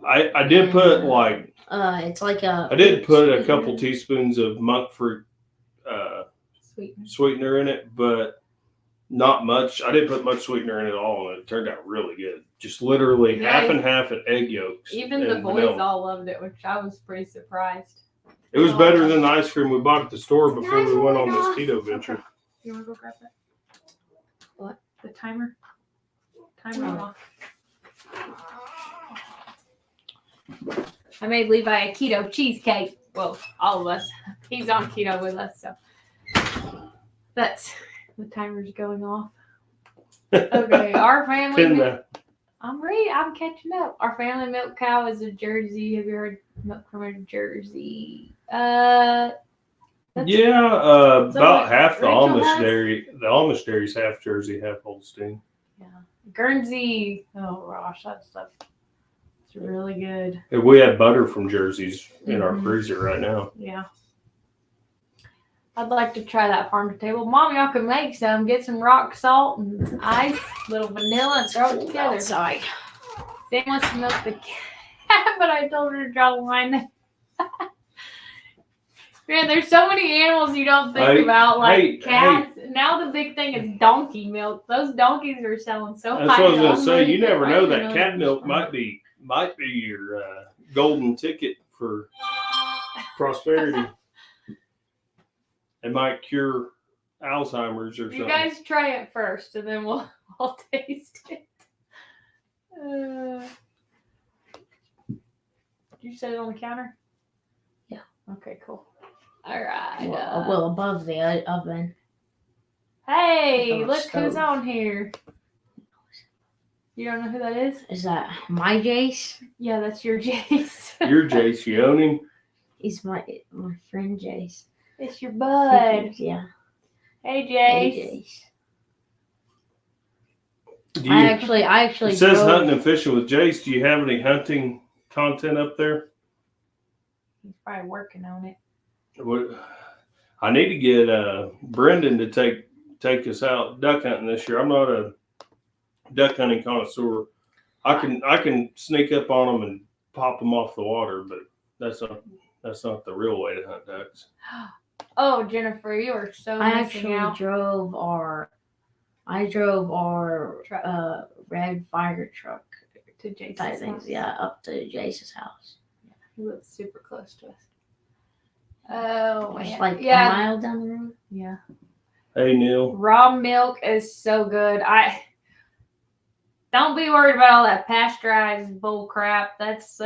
I did put like It's like a. I did put a couple teaspoons of monk fruit sweetener in it, but not much. I didn't put much sweetener in it at all, and it turned out really good. Just literally half and half at egg yolks. Even and the boys vanilla. all loved it, which I was pretty surprised. It was better than the ice cream we bought at the store before we went on this keto venture. You want to go grab that? What? The timer? Timer off. I made Levi a keto cheesecake. Well, all of us. He's on keto with us, so that's the timer's going off. Okay, our family. Pin that. I'm catching up. Our family milk cow is a Jersey. Have you heard milk from a Jersey? Yeah, So about half the Rachel Amish has? dairy. The Amish dairy's half Jersey, half Holstein. Yeah. Guernsey. Oh gosh, that stuff. It's really good. And we have butter from Jersey's in our Mhm. freezer right now. Yeah. I'd like to try that farm to table. Mom, y'all can make some. Get some rock salt and ice, little vanilla, and throw it together. Outside. Sam wants to milk the cat, but I told her to draw the line. Man, there's so many animals you don't think about, like cats. Now the big thing is donkey milk. Those donkeys are selling so high. That's what I was gonna say. money You never for know, regular that cat milk milk. might be your golden ticket for prosperity. It might cure Alzheimer's or something. You guys try it first, and then we'll taste it. Did you set it on the counter? Yeah. Okay, cool. All right. Well, above the oven. Hey, Oh, look stove. who's on here. You don't know who that is? Is that my Jace? Yeah, that's your Jace. You're Jace. You own him. He's my friend Jace. It's your bud. Yeah. Hey, Jace. Hey, Jace. Do I you, actually. it says drove- hunting and fishing with Jace. Do you have any hunting content up there? He's probably working on it. I need to get Brendan to take us out duck hunting this year. I'm not a duck hunting connoisseur. I can sneak up on them and pop them off the water, but that's not the real way to hunt ducks. Oh, Jennifer, you are so I missing actually out. drove our Truck. red fire truck To Jason's type things. house. Yeah, up to Jace's house. He lives super close to us. Oh, It's man. like a Yeah. mile down the road. Yeah. Hey, Neil. Raw milk is so good. Don't be worried about all that pasteurized bull crap. That's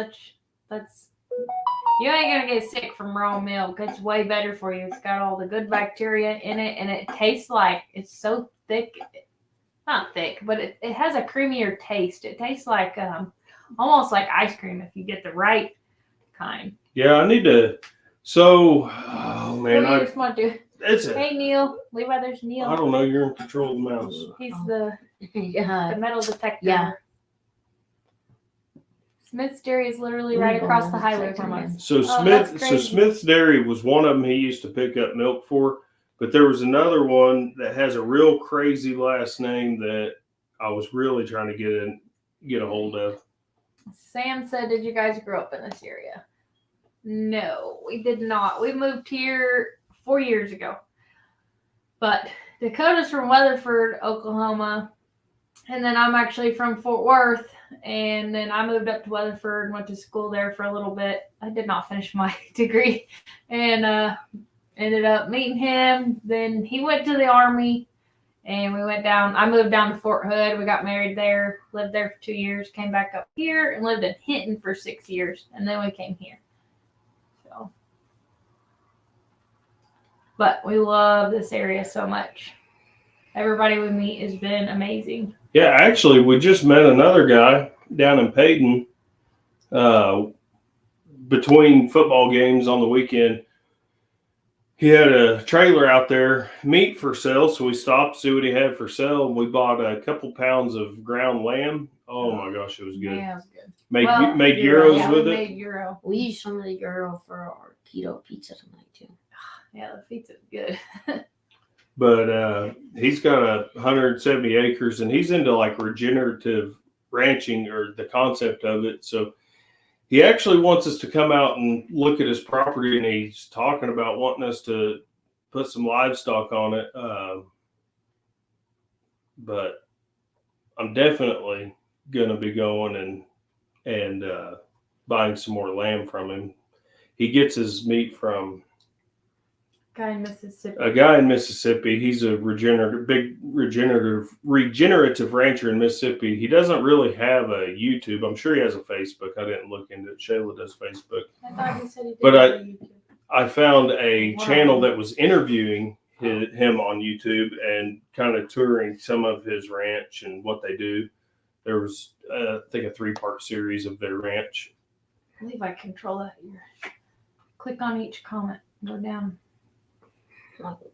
you ain't gonna get sick from raw milk. It's way better for you. It's got all the good bacteria in it, and it tastes like it's so thick. Not thick, but it has a creamier taste. It tastes like almost like ice cream if you get the right kind. Yeah, I need to. So, oh man, What do you just want to do? it's a. Hey Neil, Levi, there's I Neil. don't know. You're in control of the mouse. He's Oh. the Yeah. metal detector. Yeah. Smith's Dairy is literally right across the highway from us. So Oh, Smith, that's so crazy. Smith's Dairy was one of them he used to pick up milk for, but there was another one that has a real crazy last name that I was really trying to get a hold of. Sam said, "Did you guys grow up in this area?" No, we did not. We moved here 4 years ago. But Dakota's from Weatherford, Oklahoma. And then I'm actually from Fort Worth. And then I moved up to Weatherford and went to school there for a little bit. I did not finish my degree. And ended up meeting him. Then he went to the Army. And we went down. I moved down to Fort Hood. We got married there. Lived there for 2 years. Came back up here and lived in Hinton for 6 years. And then we came here. So, but we love this area so much. Everybody we meet has been amazing. Yeah, actually, we just met another guy down in Peyton between football games on the weekend. He had a trailer out there, meat for sale, so we stopped to see what he had for sale. We bought a couple pounds of ground lamb. Oh my gosh, it was good. Yeah, it was good. Made gyro, gyros Yeah, with we it. made gyro. We used some of the gyro for our keto pizza tonight too. Yeah, the pizza's good. But he's got 170 acres, and he's into like regenerative ranching or the concept of it. So he actually wants us to come out and look at his property, and he's talking about wanting us to put some livestock on it. But I'm definitely going to be going and buying some more lamb from him. He gets his meat from Guy in Mississippi. a guy in Mississippi. He's a big regenerative rancher in Mississippi. He doesn't really have a YouTube. I'm sure he has a Facebook. I didn't look into it. Shayla does Facebook. I thought he said he did But have a YouTube. I found a Wow. channel that was interviewing him on YouTube and kind of touring some of his ranch and what they do. There was, I think, a 3-part series of their ranch. I believe I control that here. Click on each comment. Go down.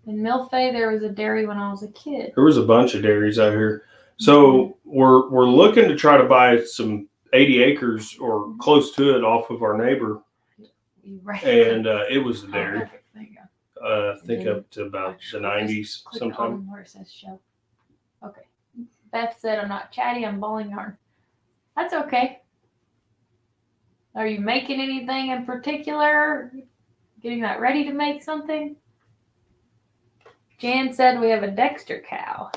In Milfay, there was a dairy when I was a kid. There was a bunch of dairies out here. So we're looking to try to buy some 80 acres or close to it off of our neighbor. Right. And it was a Oh, dairy. perfect. There you go. I think up to about the 90s Click sometime. on where it says show. Okay. Beth said I'm not chatty, I'm balling yarn. That's okay. Are you making anything in particular? Getting that ready to make something? Jan said we have a Dexter cow.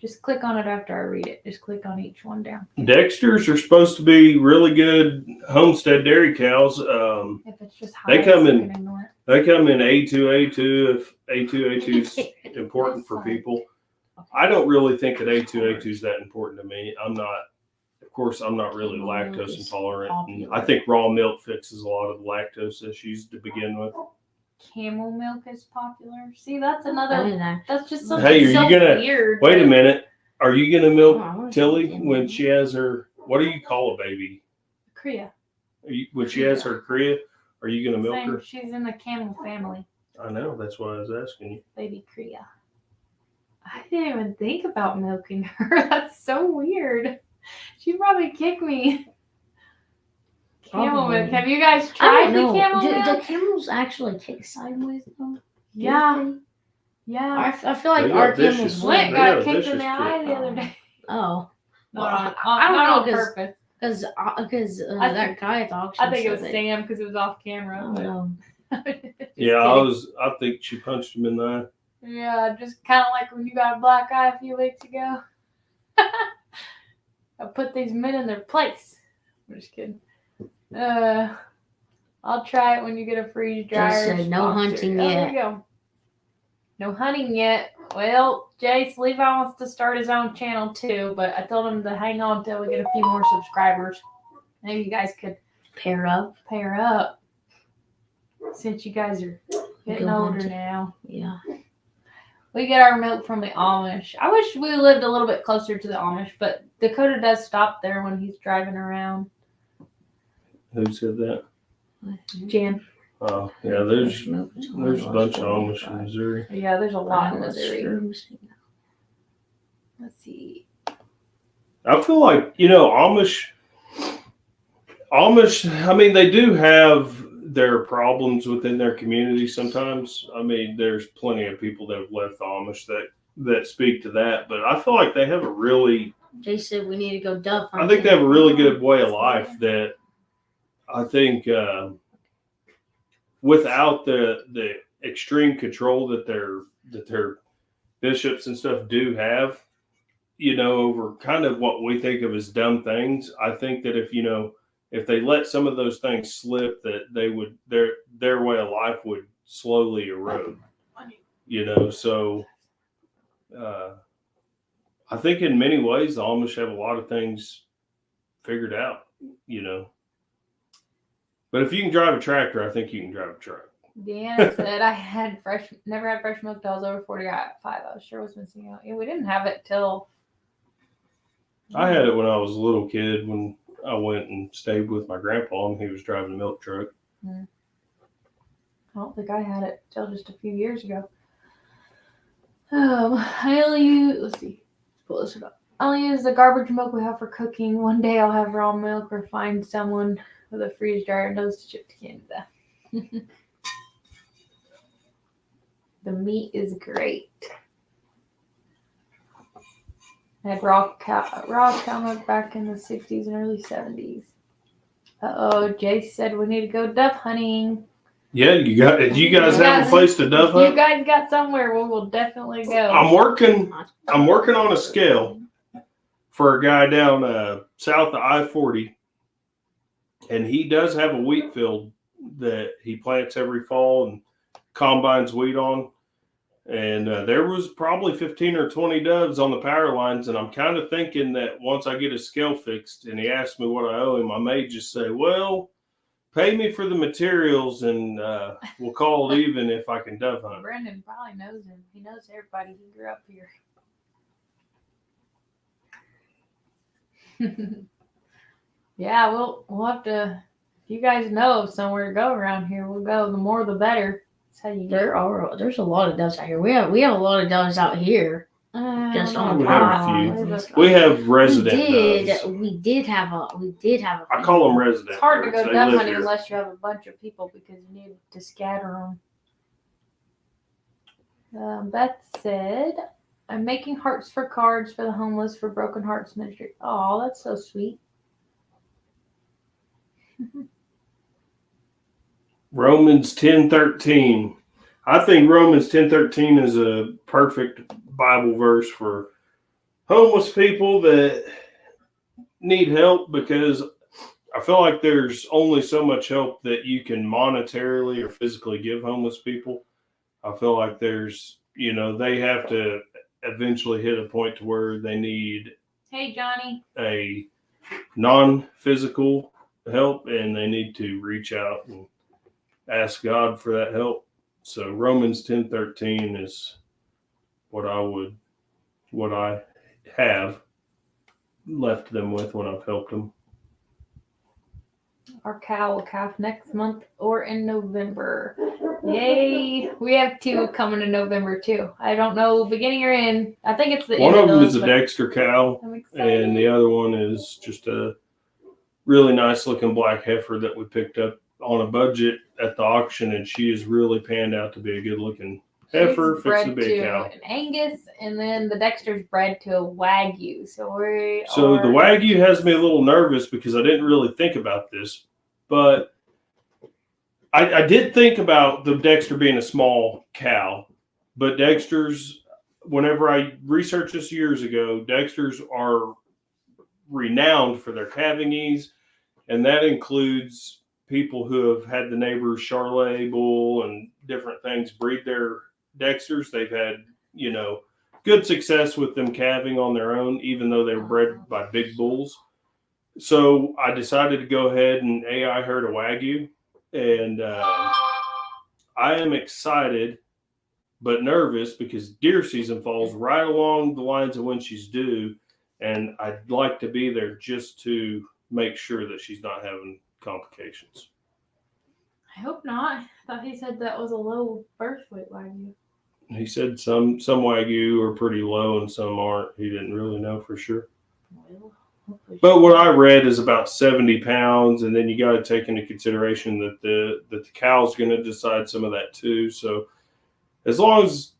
Just click on it after I read it. Just click on each one down. Dexters are supposed to be really good homestead dairy cows. If it's just high, They come you in- can ignore They come in A2, if A2 is important for people. I don't really think that A2 is that important to me. I'm not really lactose intolerant. And I think raw milk fixes a lot of lactose issues to begin with. it. Camel milk is popular. See, that's another. That's just something Hey, are you so gonna- weird. Wait a minute. Are you going to Oh, I milk wanna Tilly see when it. she has her, what do you call a baby? Kriya. When she has her cria, are you going to milk Same. her? She's in the camel family. I know. That's why I was asking you. Baby Kriya. I didn't even think about milking her. That's so weird. She'd probably kick me. Camel Probably. milk. Have you guys I tried don't the know. camel Do milk? the camels actually kick sideways though? Yeah. Do Yeah. they? I feel like They our got vicious camels ones. Flint They got got a kicked in vicious the eye kick. the other day. Oh, Not I don't on know, purpose. because I that guy at the auction. I think it said was that- Sam because it was off I camera. don't But know. Yeah, kidding. I think she punched him in the eye. Yeah, just kind of like when you got a black eye a few weeks ago. I put these men in their place. I'm just kidding. I'll try it when you get a freeze dryer. said no sponsor. hunting There yet. we go. No hunting yet. Well, Jace Levi wants to start his own channel too, but I told him to hang on until we get a few more subscribers. Maybe you guys could Pair up. pair up since you guys are getting Go older hunting. now. Yeah. We get our milk from the Amish. I wish we lived a little bit closer to the Amish, but Dakota does stop there when he's driving around. Who said that? Jan. Oh, yeah, there's a bunch of Amish in Missouri. Yeah, there's a lot in Missouri. Missouri. Let's see. I feel like, Amish, I mean, they do have their problems within their community sometimes. I mean, there's plenty of people that have left the Amish that speak to that, but I feel like they have a really, Jay said we need to go dove hunting. I think they have a really good way of life that I think without the extreme control that their bishops and stuff do have, over kind of what we think of as dumb things. I think that if they let some of those things slip, that they would their way of life would slowly erode. So I think in many ways the Amish have a lot of things figured out. But if you can drive a tractor, I think you can drive a truck. Deanna said I never had fresh milk till I was over 45. I was sure was missing out. Yeah, we didn't have it till. I had it when I was a little kid when I went and stayed with my grandpa and he was driving a milk truck. I don't think I had it till just a few years ago. I only use, let's pull this up. I only use the garbage milk we have for cooking. One day I'll have raw milk or find someone with a freeze dryer and knows to ship to Canada. The meat is great. I had raw cow milk back in the 60s and early 70s. Jace said we need to go dove hunting. Yeah, you guys have a place to dove hunt? You guys got somewhere, we will definitely go. I'm working on a scale for a guy down south of I-40, and he does have a wheat field that he plants every fall and combines wheat on. And there was probably 15 or 20 doves on the power lines, and I'm kind of thinking that once I get his scale fixed and he asks me what I owe him, I may just say, well, pay me for the materials and we'll call it even if I can dove hunt. Brendan probably knows him. He knows everybody. He grew up here. Yeah, we'll have to. If you guys know of somewhere to go around here, we'll go. The more, the better. That's how you. There's a lot of doves out here. We have a lot of doves out here. Just on We the have a few. We have resident doves. We did have a. I call them resident. It's hard to birds. go They dove live hunting here. unless you have a bunch of people because you need to scatter them. Beth said, "I'm making hearts for cards for the homeless for Broken Hearts Ministry." Oh, that's so sweet. Romans 10:13. I think Romans 10:13 is a perfect Bible verse for homeless people that need help, because I feel like there's only so much help that you can monetarily or physically give homeless people. I feel like there's, they have to eventually hit a point to where they need Hey, Johnny. a non-physical help, and they need to reach out and ask God for that help. So Romans 10:13 is what I have left them with when I've helped them. Our cow will calf next month or in November. Yay! We have 2 coming in November too. I don't know beginning or end. I think it's the One end of them those, is a but Dexter cow, I'm excited. and the other one is just a really nice looking black heifer that we picked up on a budget at the auction, and she has really panned out to be a good looking heifer, She's fixing to bred be a to cow. an Angus, and then the Dexter's bred to a Wagyu. So the Wagyu has me a little nervous because I didn't really think about this, but I did think about the Dexter being a small cow, but Dexter's, whenever I researched this years ago, Dexter's are renowned for their calving ease, and that includes people who have had the neighbors Charolais bull and different things breed their Dexters. They've had, good success with them calving on their own, even though they were bred by big bulls. So I decided to go ahead and AI herd a Wagyu, and I am excited but nervous because deer season falls right along the lines of when she's due, and I'd like to be there just to make sure that she's not having complications. I hope not. I thought he said that was a low birth weight Wagyu. He said some Wagyu are pretty low and some aren't. He didn't really know for sure. Well, hopefully But what I read is about 70 pounds, and then you got to take into consideration that the cow's going to decide some of that too. So as long as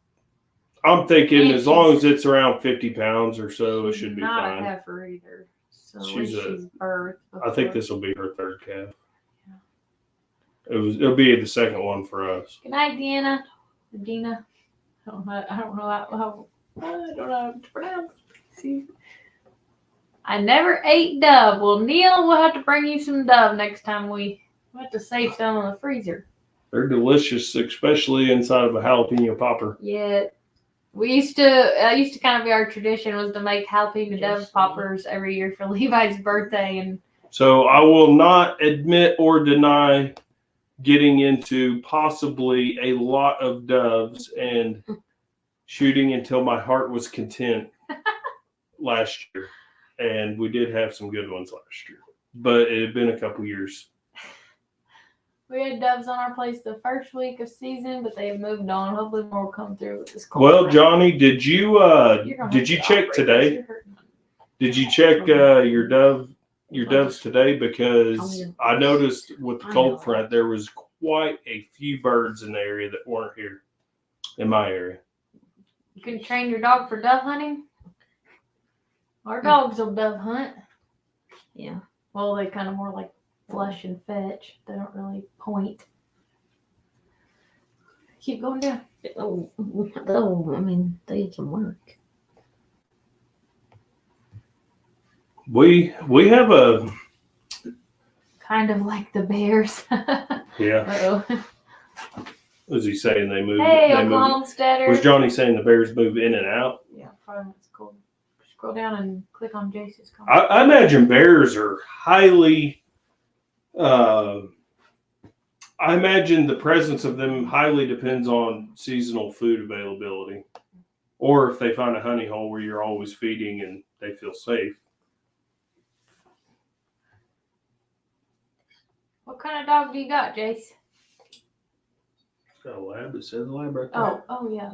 I'm thinking, as long as it's around 50 pounds or so, it should be not fine. a heifer either. So She's she's birthed. I think this will be her third calf. It'll be the second one for us. Good night, Deanna. Dina. I don't know how to pronounce. See, I never ate dove. Well, Neil, we'll have to bring you some dove next time we'll have to save some in the freezer. They're delicious, especially inside of a jalapeno popper. Yeah, used to kind of be our tradition was to make jalapeno dove poppers every year for Levi's birthday, and so I will not admit or deny getting into possibly a lot of doves and shooting until my heart was content last year. And we did have some good ones last year, but it had been a couple years. we had doves on our place the first week of season, but they have moved on. Hopefully more will come through with this cold Well, front. Johnny, did you check today? Did you check your doves today? Because I noticed with the cold front there was quite a few birds in the area that weren't here in my area. You can train your dog for dove hunting. Our dogs will dove hunt. Yeah. Well, they kind of more like flush and fetch. They don't really point. Keep going down. Oh, I mean, they can work. We have a Kind of like the bears. yeah. Uh-oh. Was he saying they move? Hey, they Uncle move? Homesteader. Was Johnny saying the bears move in and out? Yeah, probably that's cool. Scroll down and click on Jace's comment. I imagine bears are highly. I imagine the presence of them highly depends on seasonal food availability, or if they find a honey hole where you're always feeding and they feel safe. What kind of dog do you got, Jace? It's got a lab. It says lab right there. Oh yeah.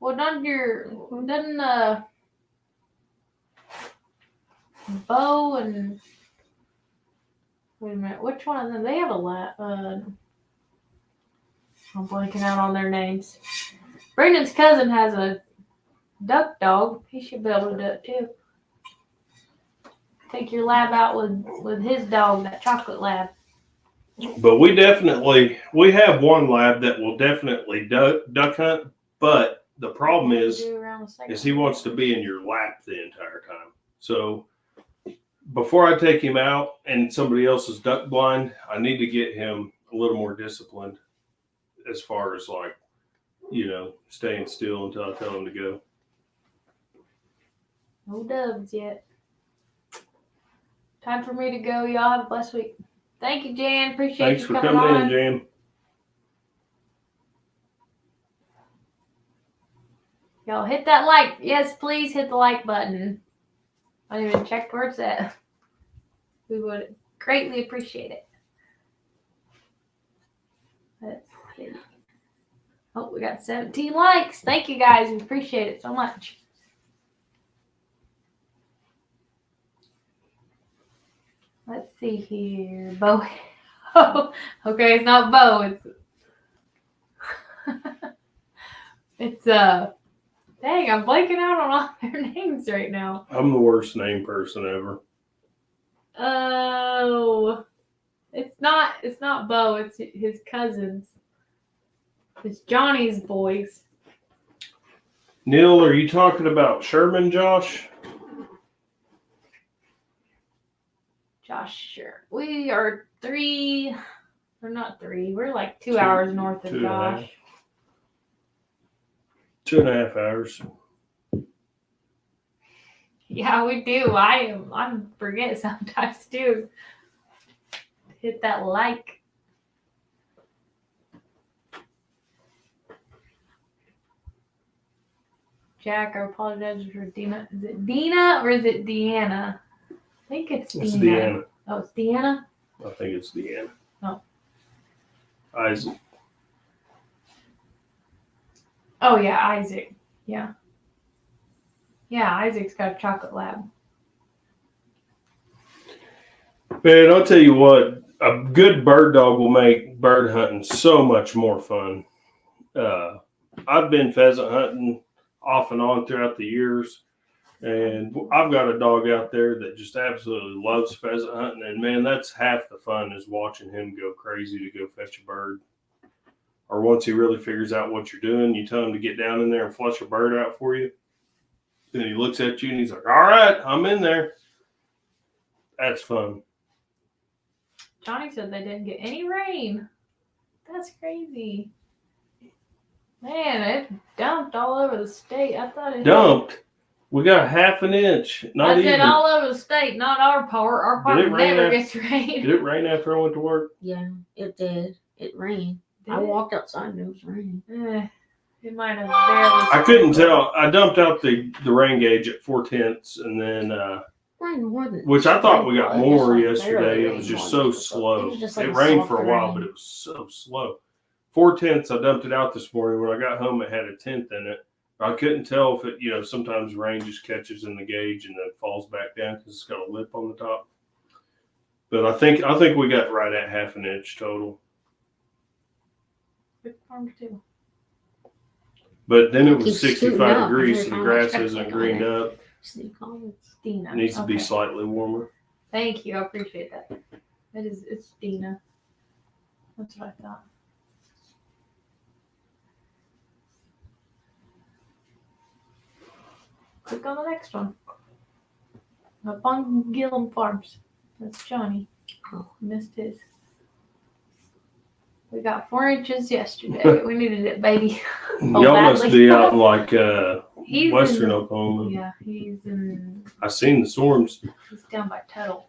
Well, doesn't Bo and wait a minute, which one of them? They have a lab. I'm blanking out on their names. Brendan's cousin has a duck dog. He should be able to do it too. Take your lab out with his dog, that chocolate lab. But we have one lab that will definitely duck hunt, but the problem is he wants to be in your lap the entire time. So before I take him out and somebody else is duck blind, I need to get him a little more disciplined as far as staying still until I tell him to go. No doves yet. Time for me to go. Y'all have a blessed week. Thank you, Jan. Appreciate Thanks you for coming coming on. in, Jan. Y'all hit that like. Yes, please hit the like button. I didn't even check where it's at. We would greatly appreciate it. Let's see. Oh, we got 17 likes. Thank you guys. We appreciate it so much. Let's see here. Bo. Oh, okay, it's not Bo. It's dang, I'm blanking out on all their names right now. I'm the worst name person ever. Oh, it's not Bo. It's his cousins. It's Johnny's boys. Neil, are you talking about Sherman, Josh? Josh, sure. We are 3. We're not 3. We're like 2 Two- hours north of 2.5. Josh. 2.5 hours. Yeah, we do. I forget sometimes too. Hit that like. Jack, I apologize for Dina. Is it Dina or is it Deanna? I think it's Dina. It's Deanna. Oh, it's Deanna? I think it's Deanna. Oh. Isaac. Oh, yeah, Isaac. Yeah. Yeah, Isaac's got a chocolate lab. Man, I'll tell you what, a good bird dog will make bird hunting so much more fun. I've been pheasant hunting off and on throughout the years, and I've got a dog out there that just absolutely loves pheasant hunting, and man, that's half the fun is watching him go crazy to go fetch a bird. Or once he really figures out what you're doing, you tell him to get down in there and flush a bird out for you. Then he looks at you and he's like, all right, I'm in there. That's fun. Johnny said they didn't get any rain. That's crazy. Man, it dumped all over the state. I thought it Dumped. We got half an inch. Not I said even. all over the state, not our part. Our part Did it rain never out- gets rain. Did it rain after I went to work? Yeah, it did. It rained. Did I it? walked outside and it was raining. It might have barely. I couldn't tell. I dumped out the rain gauge at 4/10, and then Rained more than. which I thought we got It more just, like, yesterday. barely It was rained just more so than- slow. It was just like It a rained soft for a while, rain. but it was so slow. 4/10, I dumped it out this morning. When I got home, it had a 1/10 in it. I couldn't tell if it, sometimes rain just catches in the gauge and then falls back down because it's got a lip on the top. But I think we got right at half an inch total. Big farm too. But then it It was keeps 65 scooting up degrees, every so the time I grass check isn't it. greened up. Sneak on. It's Dina. It needs to be Okay. slightly warmer. Thank you. I appreciate that. It's Dina. That's what I thought. Click on the next one. Up on Gillum Farms. That's Johnny. Oh. Missed his. We got 4 inches yesterday. We needed it, baby. Oh, Y'all must badly. be out in like He's western in, Oklahoma. Yeah, he's I seen the storms. down by Tuttle.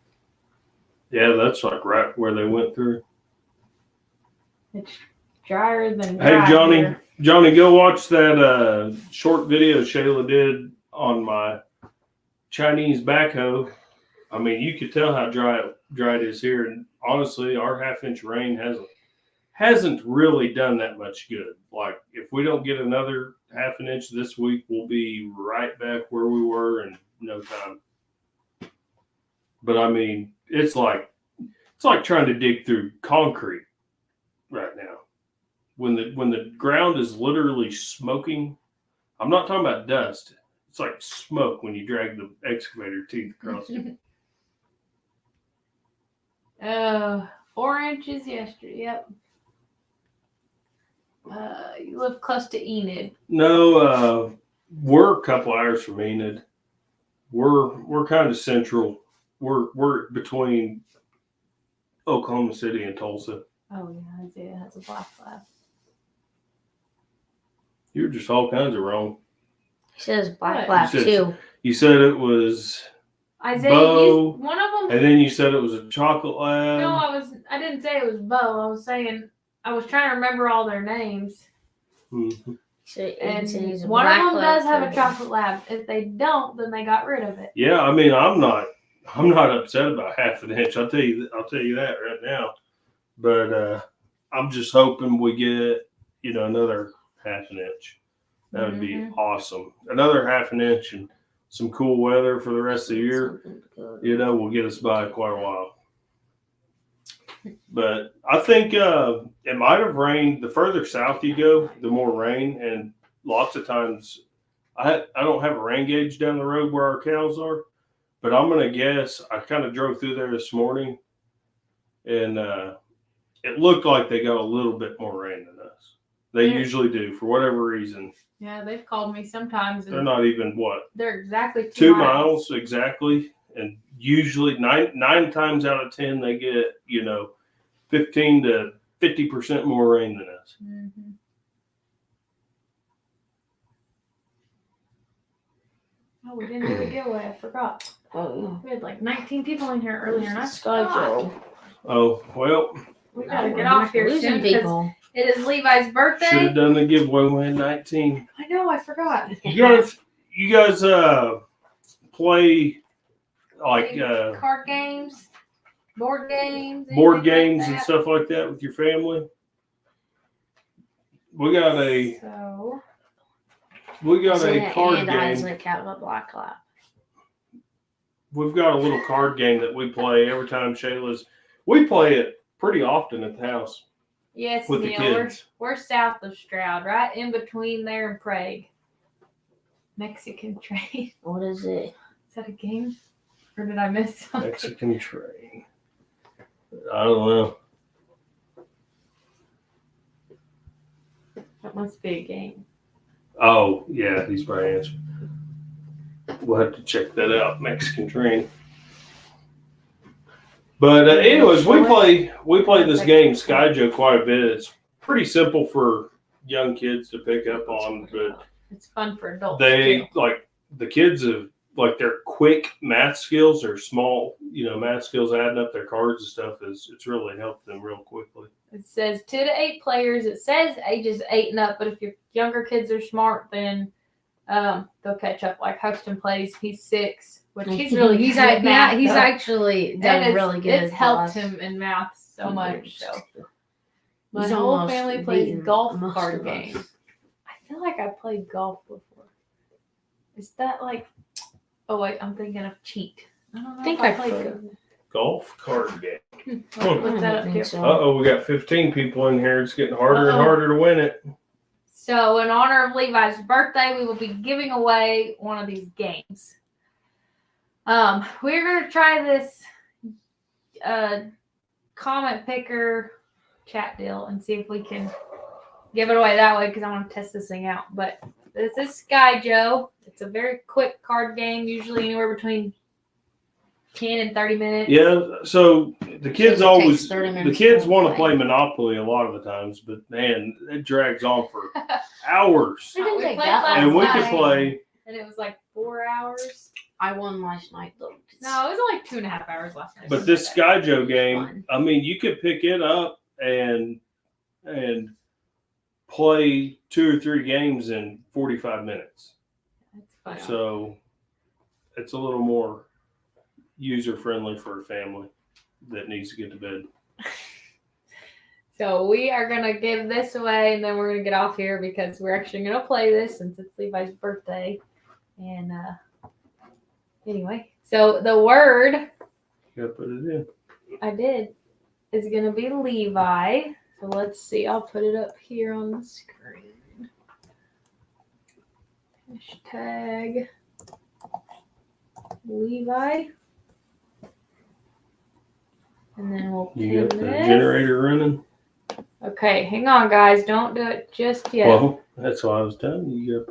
Yeah, that's like right where they went through. It's drier than Hey, dry Johnny, here. Johnny, go watch that short video Shayla did on my Chinese backhoe. I mean, you could tell how dry it is here. And honestly, our half-inch rain hasn't really done that much good. Like, if we don't get another half an inch this week, we'll be right back where we were in no time. But I mean, it's like trying to dig through concrete right now. When the ground is literally smoking, I'm not talking about dust. It's like smoke when you drag the excavator teeth across it. 4 inches yesterday. Yep. You live close to Enid. No, we're a couple hours from Enid. We're kind of central. We're between Oklahoma City and Tulsa. Oh yeah, Isaiah has a black lab. You're just all kinds of wrong. He says black What? lab You said- too. You said it was, Isaiah, Bo, he's one of them. and then you said it was a chocolate lab. No, I didn't say it was Bo. I was saying I was trying to remember all their names. Mhm. So, And he's a one of black them lab does have a too. chocolate lab. If they don't, then they got rid of it. Yeah, I mean, I'm not upset about half an inch. I'll tell you that right now. But I'm just hoping we get another half an inch. That would be Mhm. awesome. Another half an inch and some cool weather for the rest of the year. Something good. Will get us by quite a while. But I think it might have rained. The further south you go, the more rain. And lots of times, I don't have a rain gauge down the road where our cows are, but I'm gonna guess. I kind of drove through there this morning, and it looked like they got a little bit more rain than us. They usually do for whatever reason. Yeah, they've called me sometimes. They're not even what They're exactly 2 miles exactly, and usually nine times out of 10 they get 15 to 50% more rain than us. Mm-hmm. Oh, we didn't do a giveaway. I forgot. Oh, We had like 19 people in here earlier, and I Sky forgot. Joe. Oh well, We gotta get off here Losing soon because people. it is Levi's should birthday. have done the giveaway when we had 19. I know, I forgot. You guys play like Card games, board games, board anything like games and that? stuff like that with your family? We got a card and game. Isaac have a black lap. We've got a little card game that we play every time Shayla's. We play it pretty often at the house Yes, with the Neil. kids. We're south of Stroud, right in between there and Prague. Mexican train. What is it? Is that a game? Or did I miss something? Mexican train. I don't know. That must be a game. Oh, yeah, he's probably answering. We'll have to check that out. Mexican train. But anyways, we play this game Sky Joe quite a bit. It's pretty simple for young kids to pick up on, but It's fun for adults they too. like the kids have like their quick math skills or small math skills adding up their cards and stuff it's really helped them real quickly. It says 2 to 8 players. It says ages 8 and up, but if your younger kids are smart, then they'll catch up. Like Huxton plays, he's 6, which he's really he's good at math, he's though. actually And done it's- really good. It's helped him in math so much. So my He's whole almost family plays beaten golf most card of us. games. I feel like I played golf before. Is that like? Oh wait, I'm thinking of cheat. I don't know. I think if I played played. Golf card game. Look that up think here. so. We got 15 people in here. It's getting harder and Uh-oh. harder to win it. So, in honor of Levi's birthday, we will be giving away one of these games. We're going to try this comment picker chat deal and see if we can give it away that way because I want to test this thing out. But this is Sky Joe. It's a very quick card game, usually anywhere between 10 and 30 minutes. Yeah, so the kids So it takes always 30 the minutes kids to want to play. play Monopoly a lot of the times, but man, it drags on for hours. It didn't We take played that last And we night. could play. And it was like 4 hours. I won last night though. No, it was like 2.5 hours last night. But this Sky Joe game, Fun. I mean, you could pick it up and play 2 or 3 games in 45 minutes. That's fun. So it's a little more user friendly for a family that needs to get to bed. So we are going to give this away and then we're going to get off here because we're actually going to play this since it's Levi's birthday. And anyway, so the word You gotta put it in. I did is going to be Levi. So let's see. I'll put it up here on the screen. Hashtag Levi. And then we'll You pin got the this. generator running? Okay, hang on, guys. Don't do it just yet. Well, that's why I was telling you.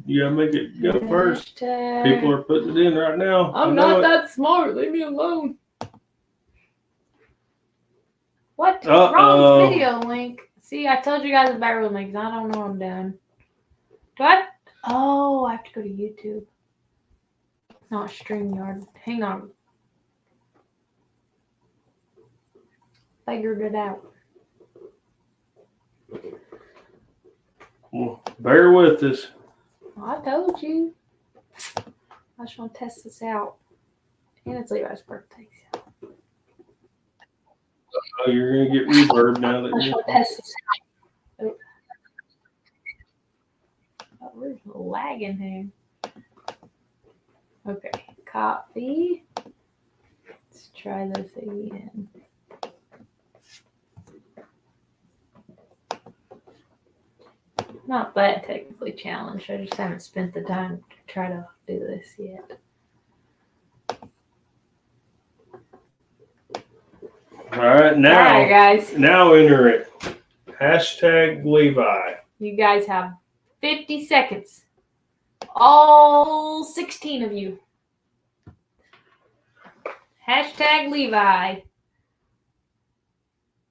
You gotta make it go first. Hashtag- People are putting it in right now. I I'm know not that smart. Leave me alone. What? Uh-oh. Wrong video link. See, I told you guys about real links. I don't know what I'm doing. Do I? Oh, I have to go to YouTube. Not StreamYard. Hang on. Figured it out. Well, bear with us. I told you. I just want to test this out. And it's Levi's birthday. So. Oh, you're gonna get reverb now I that just you. want to test this out. Oh, we're lagging here. Okay, copy. Let's try this again. Not that technically challenged. I just haven't spent the time to try to do this yet. All right, now, All right, guys. now enter it. Hashtag Levi. You guys have 50 seconds. All 16 of you. Hashtag Levi.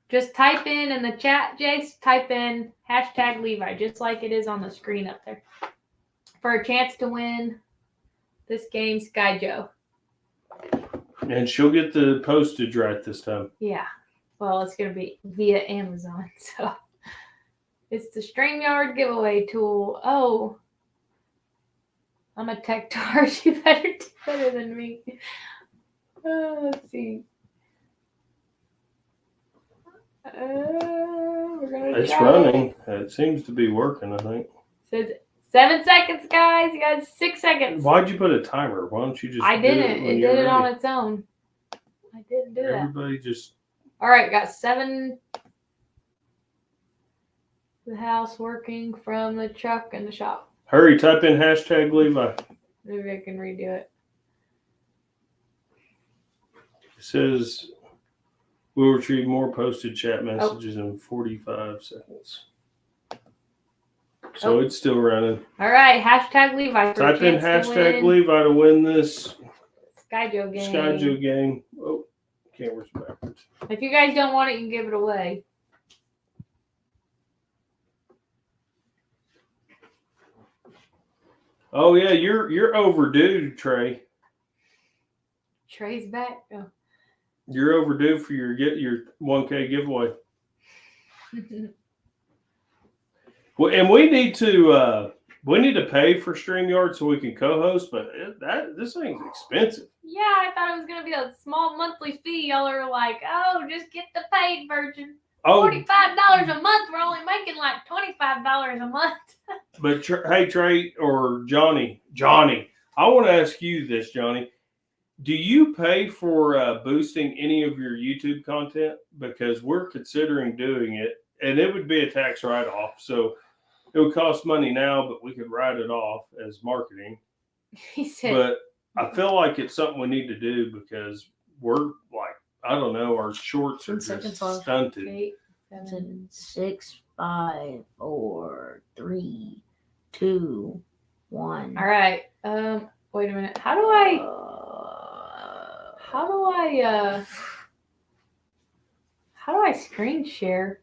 Just type in the chat, Jace, type in hashtag Levi, just like it is on the screen up there. For a chance to win this game, Sky Joe. And she'll get the postage right this time. Yeah. Well, it's going to be via Amazon. So it's the StreamYard giveaway tool. Oh. I'm a tech tart. You better do better than me. Let's see. We're gonna It's try. running. It seems to be working, I think. Says 7 seconds, guys. You got 6 seconds. Why'd you put a timer? Why don't you just I do didn't. when It you're did it on ready? its own. I didn't do that. Everybody just... All right, got 7. The house working from the truck and the shop. Hurry, type in hashtag Levi. Maybe I can redo it. It says we'll retrieve more posted chat messages in 45 seconds. So it's still running. All right, hashtag Levi. For Type in a chance to hashtag win Levi to win this Sky Joe game. Sky Joe game. Oh, camera's backwards. If you guys don't want it, you can give it away. Oh yeah, you're overdue, Trey. Trey's back. Oh. You're overdue for your 1K giveaway. Well, and we need to pay for StreamYard so we can co-host, but this thing's expensive. Yeah, I thought it was gonna be a small monthly fee. Y'all are like, oh, just get the paid version. Oh, $45 a month. We're only making like $25 a month. but hey, Trey or Johnny, I want to ask you this, Johnny. Do you pay for boosting any of your YouTube content? Because we're considering doing it, and it would be a tax write-off. So it would cost money now, but we could write it off as marketing. He said, But I feel like it's something we need to do because we're like, I don't know, our shorts are 10 seconds just left. stunted. 8, 7. 6, 5, 4, 3, 2, 1. All right. Wait a minute. How do I screen share?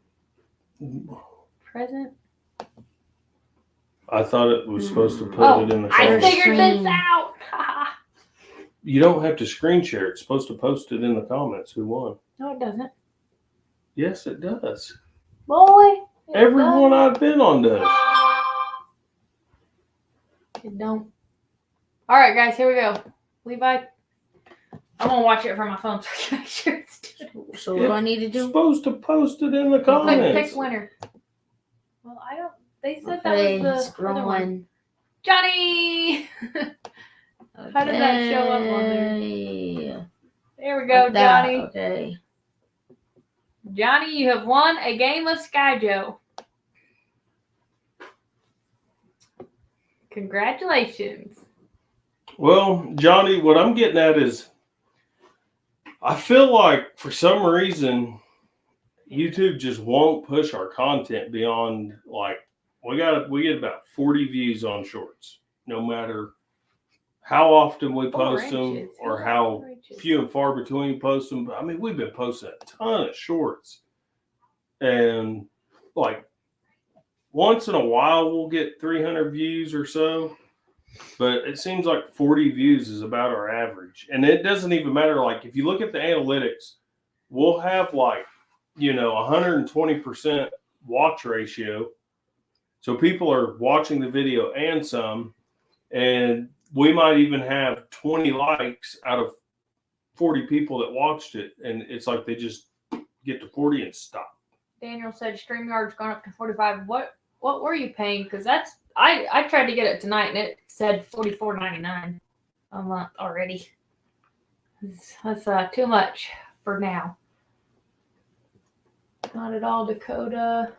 Present. I thought it was supposed to put it in the I comments. figured this Screen. out. You don't have to screen share. It's supposed to post it in the comments who won. No, it doesn't. Yes, it does. Boy. It Everyone doesn't. I've been on does. It don't. All right, guys, here we go. Levi, I'm gonna watch it from my phone so I can make sure it's doing it. So what do I need to It's do? supposed to post it in the comments. Pick winner. Well, I don't. They said Okay, that was the other one. scrolling. Johnny. How did that show up on there? Okay. There we go, Like that, Johnny. Okay. Johnny, you have won a game of Sky Joe. Congratulations. Well, Johnny, what I'm getting at is I feel like for some reason YouTube just won't push our content beyond like we get about 40 views on shorts, no matter how often we 4 post them inches. or Yeah, how 4 inches. few and far between we post them. I mean, we've been posting a ton of shorts, and like once in a while we'll get 300 views or so, but it seems like 40 views is about our average. And it doesn't even matter. Like if you look at the analytics, we'll have like, 120% watch ratio. So people are watching the video and some, and we might even have 20 likes out of 40 people that watched it. And it's like they just get to 40 and stop. Daniel said StreamYard's gone up to 45. What were you paying? Because that's I tried to get it tonight and it said $44.99 a month already. That's too much for now. Not at all, Dakota.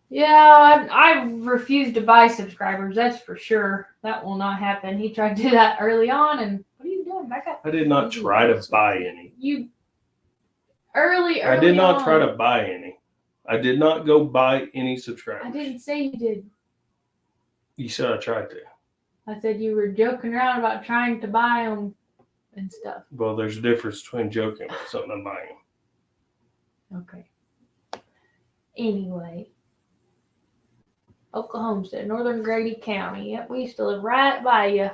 Yeah, I refuse to buy subscribers. That's for sure. That will not happen. He tried to do that early on, and what are you doing? Back up. I did not try to buy any. You early I did not try on. to buy any. I did not go buy any I subscribers. didn't say you did. You said I tried to. I said you were joking around about trying to buy them and stuff. Well, there's a difference between joking about something and buying. Okay. Anyway, Pecan Homestead, Northern Grady County. Yep, we used to live right by you.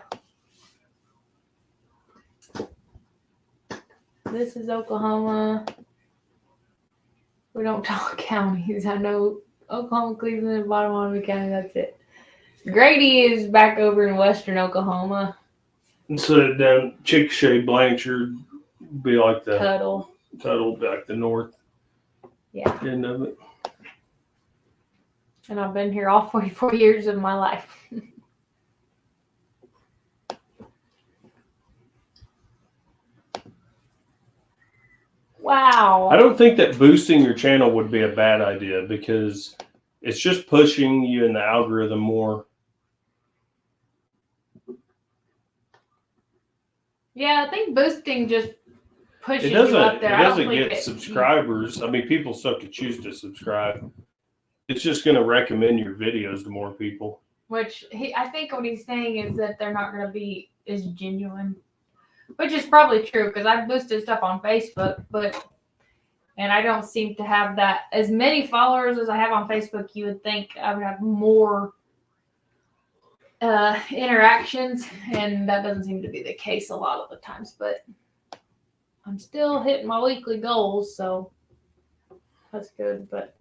This is Oklahoma. We don't talk counties. I know Oklahoma, Cleveland, and Potawatomi County. That's it. Grady is back over in western Oklahoma. And so down Chickasha, Blanchard be like the Tuttle. Tuttle, be like the north Yeah. end of it. And I've been here all 44 years of my life. Wow. I don't think that boosting your channel would be a bad idea because it's just pushing you in the algorithm more. Yeah, I think boosting just pushes It doesn't. you up It there. I don't doesn't think get subscribers. I mean, people still could choose to subscribe. It's just going to recommend your videos to more people. Which I think what he's saying is that they're not going to be as genuine, which is probably true because I've boosted stuff on Facebook, and I don't seem to have that as many followers as I have on Facebook. You would think I would have more interactions, and that doesn't seem to be the case a lot of the times. But I'm still hitting my weekly goals, so that's good. But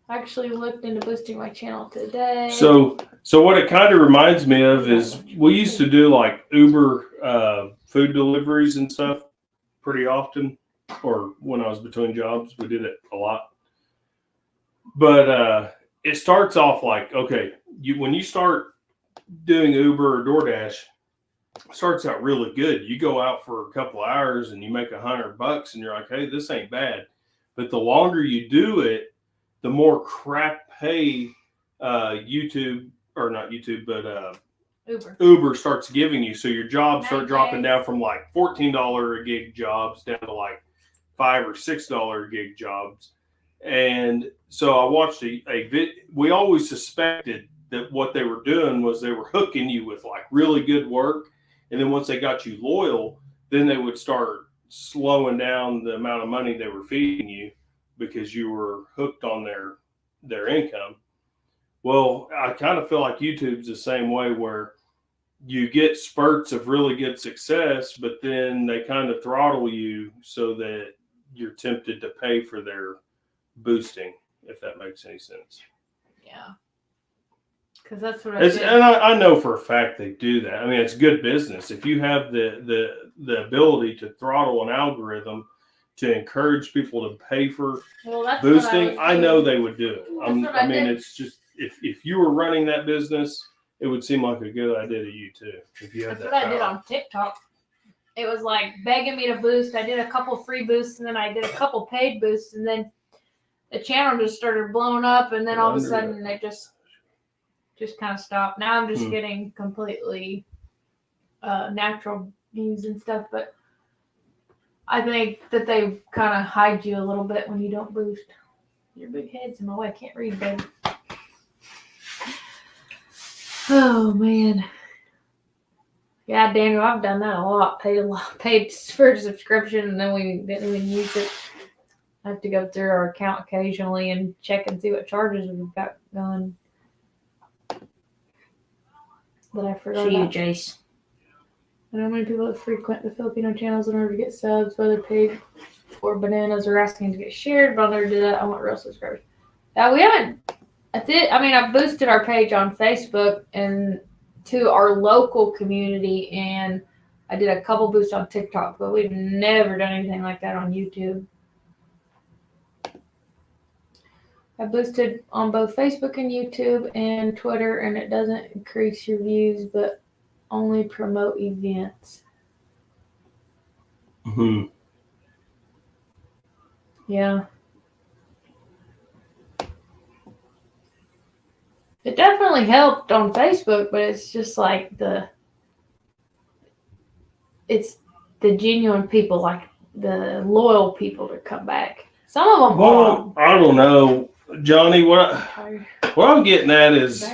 I actually looked into boosting my channel today. So what it kind of reminds me of is we used to do like Uber food deliveries and stuff pretty often, or when I was between jobs, we did it a lot. But it starts off like, okay, when you start doing Uber or DoorDash, it starts out really good. You go out for a couple of hours and you make $100 and you're like, hey, this ain't bad. But the longer you do it, the more crap pay YouTube, or not YouTube, but Uber starts giving you. So your jobs start dropping down from like $14 a gig jobs down to like $5 or $6 a gig jobs. And so I watched a vid. We always suspected that what they were doing was they were hooking you with like really good work. And then once they got you loyal, then they would start slowing down the amount of money they were feeding you because you were hooked on their income. Well, I kind of feel like YouTube's the same way, where you get spurts of really good success, but then they kind of throttle you so that you're tempted to pay for their boosting, if that makes any sense. Yeah. Because that's what I did. And I know for a fact they do that. I mean, it's good business. If you have the ability to throttle an algorithm to encourage people to pay for boosting, I know they would do it. I mean, it's just, if you were running that business, it would seem like a good idea to you too. If you had that's that what power. I did on TikTok. It was like begging me to boost. I did a couple free boosts, and then I did a couple paid boosts, and then the channel just started blowing up, and then all of a sudden it just kind of stopped. Now I'm just getting completely natural views and stuff, but I think that they kind of hide you a little bit when you don't boost. Your big head's in my way. I can't read, baby. Oh, man. Yeah, Daniel, I've done that a lot. Paid for a subscription, and then we didn't even use it. I have to go through our account occasionally and check and see what charges we've got going. But I forgot about Jace. I know how many people that frequent the Filipino channels in order to get subs, whether paid or bananas, are asking to get shared, but I'll never do that. I want real subscribers. We haven't. I boosted our page on Facebook and to our local community, and I did a couple boosts on TikTok, but we've never done anything like that on YouTube. I boosted on both Facebook and YouTube and Twitter, and it doesn't increase your views, but only promote events. Mm-hmm. Yeah. It definitely helped on Facebook, but it's just like it's the genuine people like the loyal people to come back. Some of them Well, I don't know, Johnny. What I'm getting at is,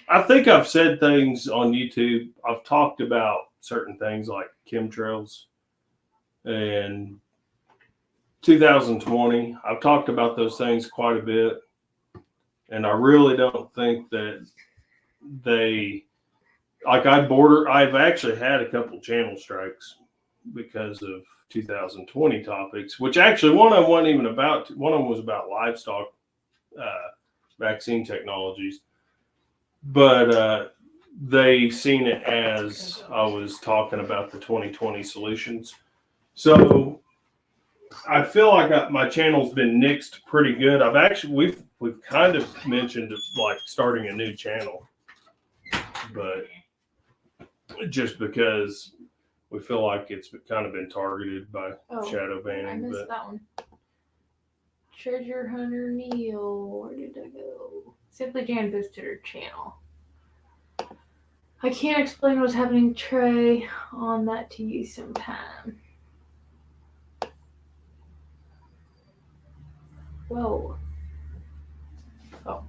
I think I've said things on YouTube. I've talked about certain things like chemtrails and 2020. I've talked about those things quite a bit, and I really don't think that they like. I've actually had a couple channel strikes because of 2020 topics, which actually one of them wasn't even about. One of them was about livestock vaccine technologies, but they seen it as I was talking about the 2020 solutions. So I feel like my channel's been nixed pretty good. We've kind of mentioned like starting a new channel, but just because we feel like it's kind of been targeted by shadow I banning. missed But that one. Treasure Hunter Neil. Where did I go? Simply Jan boosted her channel. I can't explain what's happening, Trey, on that to you sometime. Whoa. Oh.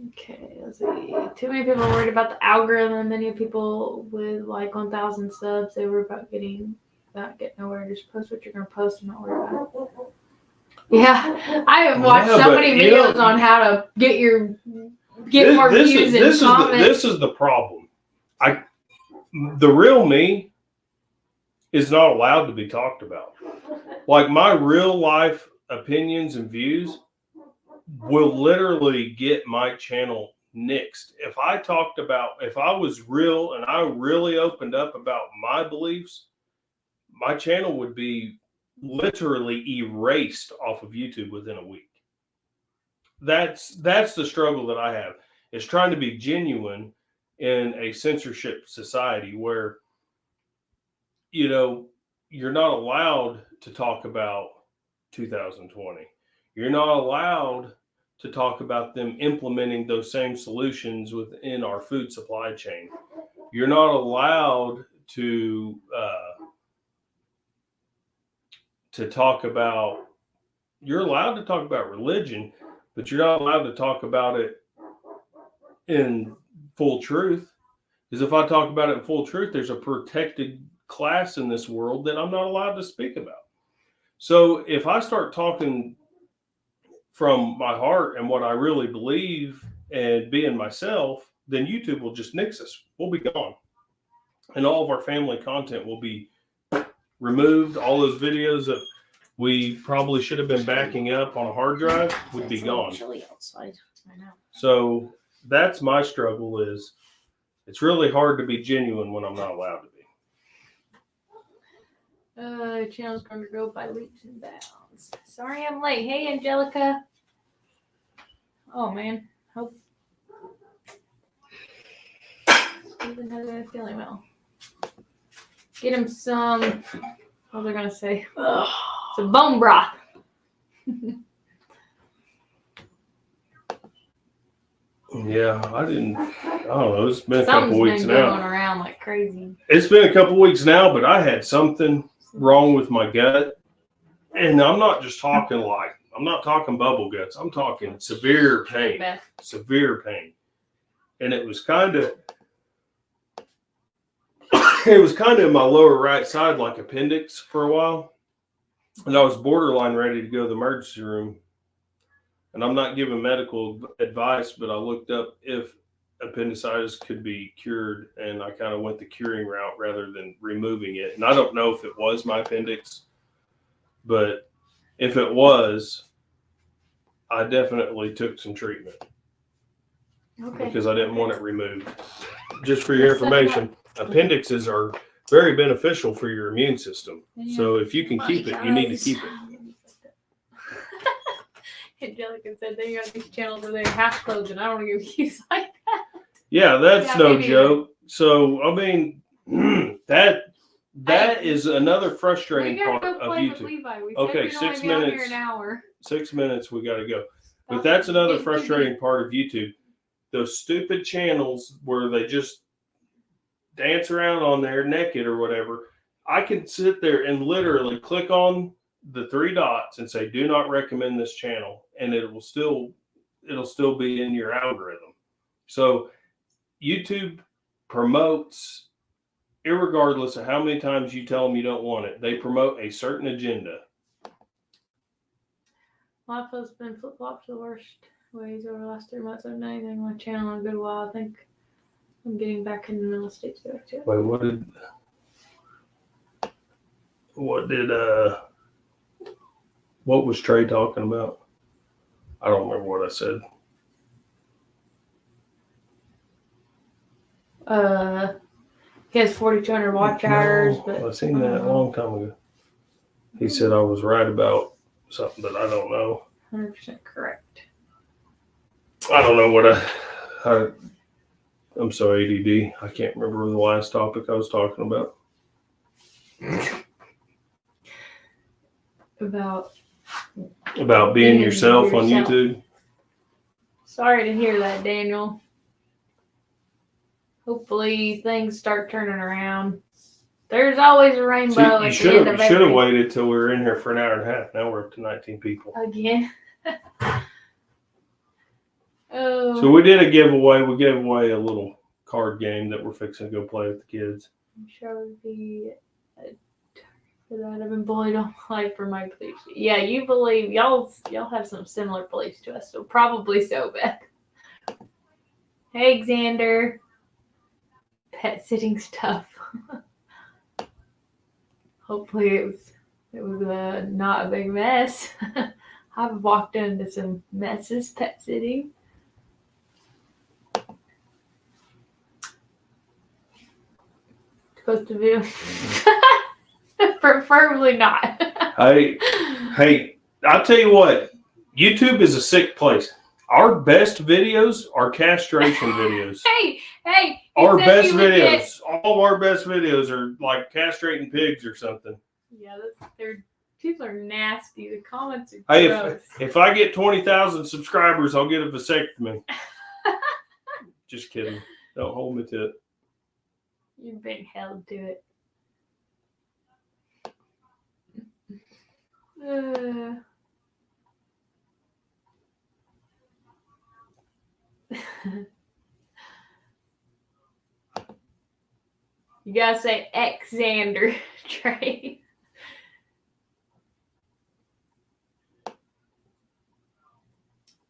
Okay, let's see. Too many people are worried about the algorithm. Many people with like 1,000 subs, they were about getting nowhere. Just post what you're gonna post and not worry about it. Yeah, I have watched so many videos on how to get more views and comments. This is the problem. The real me is not allowed to be talked about. Like my real life opinions and views will literally get my channel nixed. If I was real and I really opened up about my beliefs, my channel would be literally erased off of YouTube within a week. That's the struggle that I have, is trying to be genuine in a censorship society where, you're not allowed to talk about 2020. You're not allowed to talk about them implementing those same solutions within our food supply chain. You're not allowed to talk about. You're allowed to talk about religion, but you're not allowed to talk about it in full truth. Because if I talk about it in full truth, there's a protected class in this world that I'm not allowed to speak about. So if I start talking from my heart and what I really believe and being myself, then YouTube will just nix us. We'll be gone. And all of our family content will be removed. All those videos that we probably should have been backing up on a hard drive would be gone. Chilly outside. I know. So that's my struggle, is it's really hard to be genuine when I'm not allowed to be. Channel's going to grow by leaps and bounds. Sorry I'm late. Hey, Angelica. Oh, man. Hope Stephen hasn't been feeling well. Get him some, what was I going to say? Some bone broth. Yeah, I don't know. It's been a Something's couple weeks been now. going around like crazy. It's been a couple weeks now, but I had something wrong with my gut. And I'm not just talking I'm not talking bubble guts. I'm talking severe pain. Severe pain. And it was kind of in my lower right side, like appendix, for a while. And I was borderline ready to go to the emergency room. And I'm not giving medical advice, but I looked up if appendicitis could be cured, and I kind of went the curing route rather than removing it. And I don't know if it was my appendix, but if it was, I definitely took some treatment. Okay. Because I didn't want it removed. Just for your information, appendixes are very beneficial for your immune system. So if you can keep it, you need to keep it. Angelica said they got these channels where they're half closed, and I don't want to give views like that. Yeah, that's no joke. So I mean, that is another frustrating part of YouTube. Okay, 6 minutes. 6 minutes, we got to go. But that's another frustrating part of YouTube. those stupid channels where they just dance around on there naked or whatever, I can sit there and literally click on the three dots and say, do not recommend this channel. And it'll still be in your algorithm. So YouTube promotes, irregardless of how many times you tell them you don't want it, they promote a certain agenda. Life has been flip-flopped to the worst ways over the last 3 months. I've done anything on my channel in a good while. I think I'm getting back into real estate to go back to it. Wait, what was Trey talking about? I don't remember what I said. He has 4,200 watch hours, but I seen that a long time ago. He said I was right about something that I don't know. 100% correct. I don't know what I'm so ADD. I can't remember the last topic I was talking about. About being yourself on YouTube. Sorry to hear that, Daniel. Hopefully things start turning around. There's always a rainbow. You should have waited till we were in here for an hour and a half. Now we're up to 19 people. Again. Oh. So we did a giveaway. We gave away a little card game that we're fixing to go play with the kids. I'm sure I would be for that. I've been bullied all my life for my beliefs. Yeah, you believe y'all have some similar beliefs to us, so probably so, Beth. Hey, Xander. Pet sitting stuff. Hopefully it was not a big mess. I've walked into some messes pet sitting. Supposed to be preferably not. Hey, I'll tell you what, YouTube is a sick place. Our best videos are castration videos. Hey. Our best videos, all of our best videos are like castrating pigs or something. Yeah, people are nasty. The comments are Hey, gross. if I get 20,000 subscribers, I'll get a vasectomy. Just kidding. Don't hold me to it. You've been held to it. You gotta say Xander, Trey.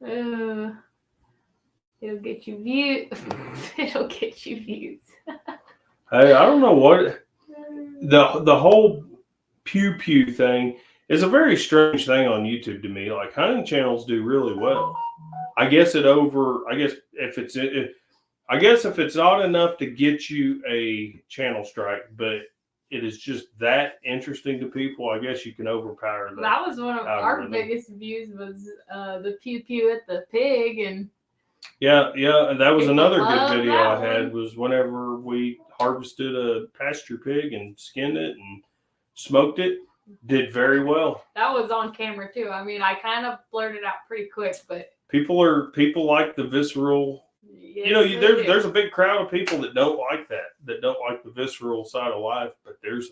It'll get you views. It'll get you views. Hey, I don't know what the whole pew thing is a very strange thing on YouTube to me. Like hunting channels do really well. I guess if it's not enough to get you a channel strike, but it is just that interesting to people, I guess you can overpower that. That was one of our biggest views was the pew at the pig and yeah, and that was people another good love video that I had one. was whenever we harvested a pasture pig and skinned it and smoked it. Did very well. That was on camera too. I mean, I kind of blurted out pretty quick, but people like the visceral. yes, there's a big crowd of people that don't like don't like the visceral side of life. But those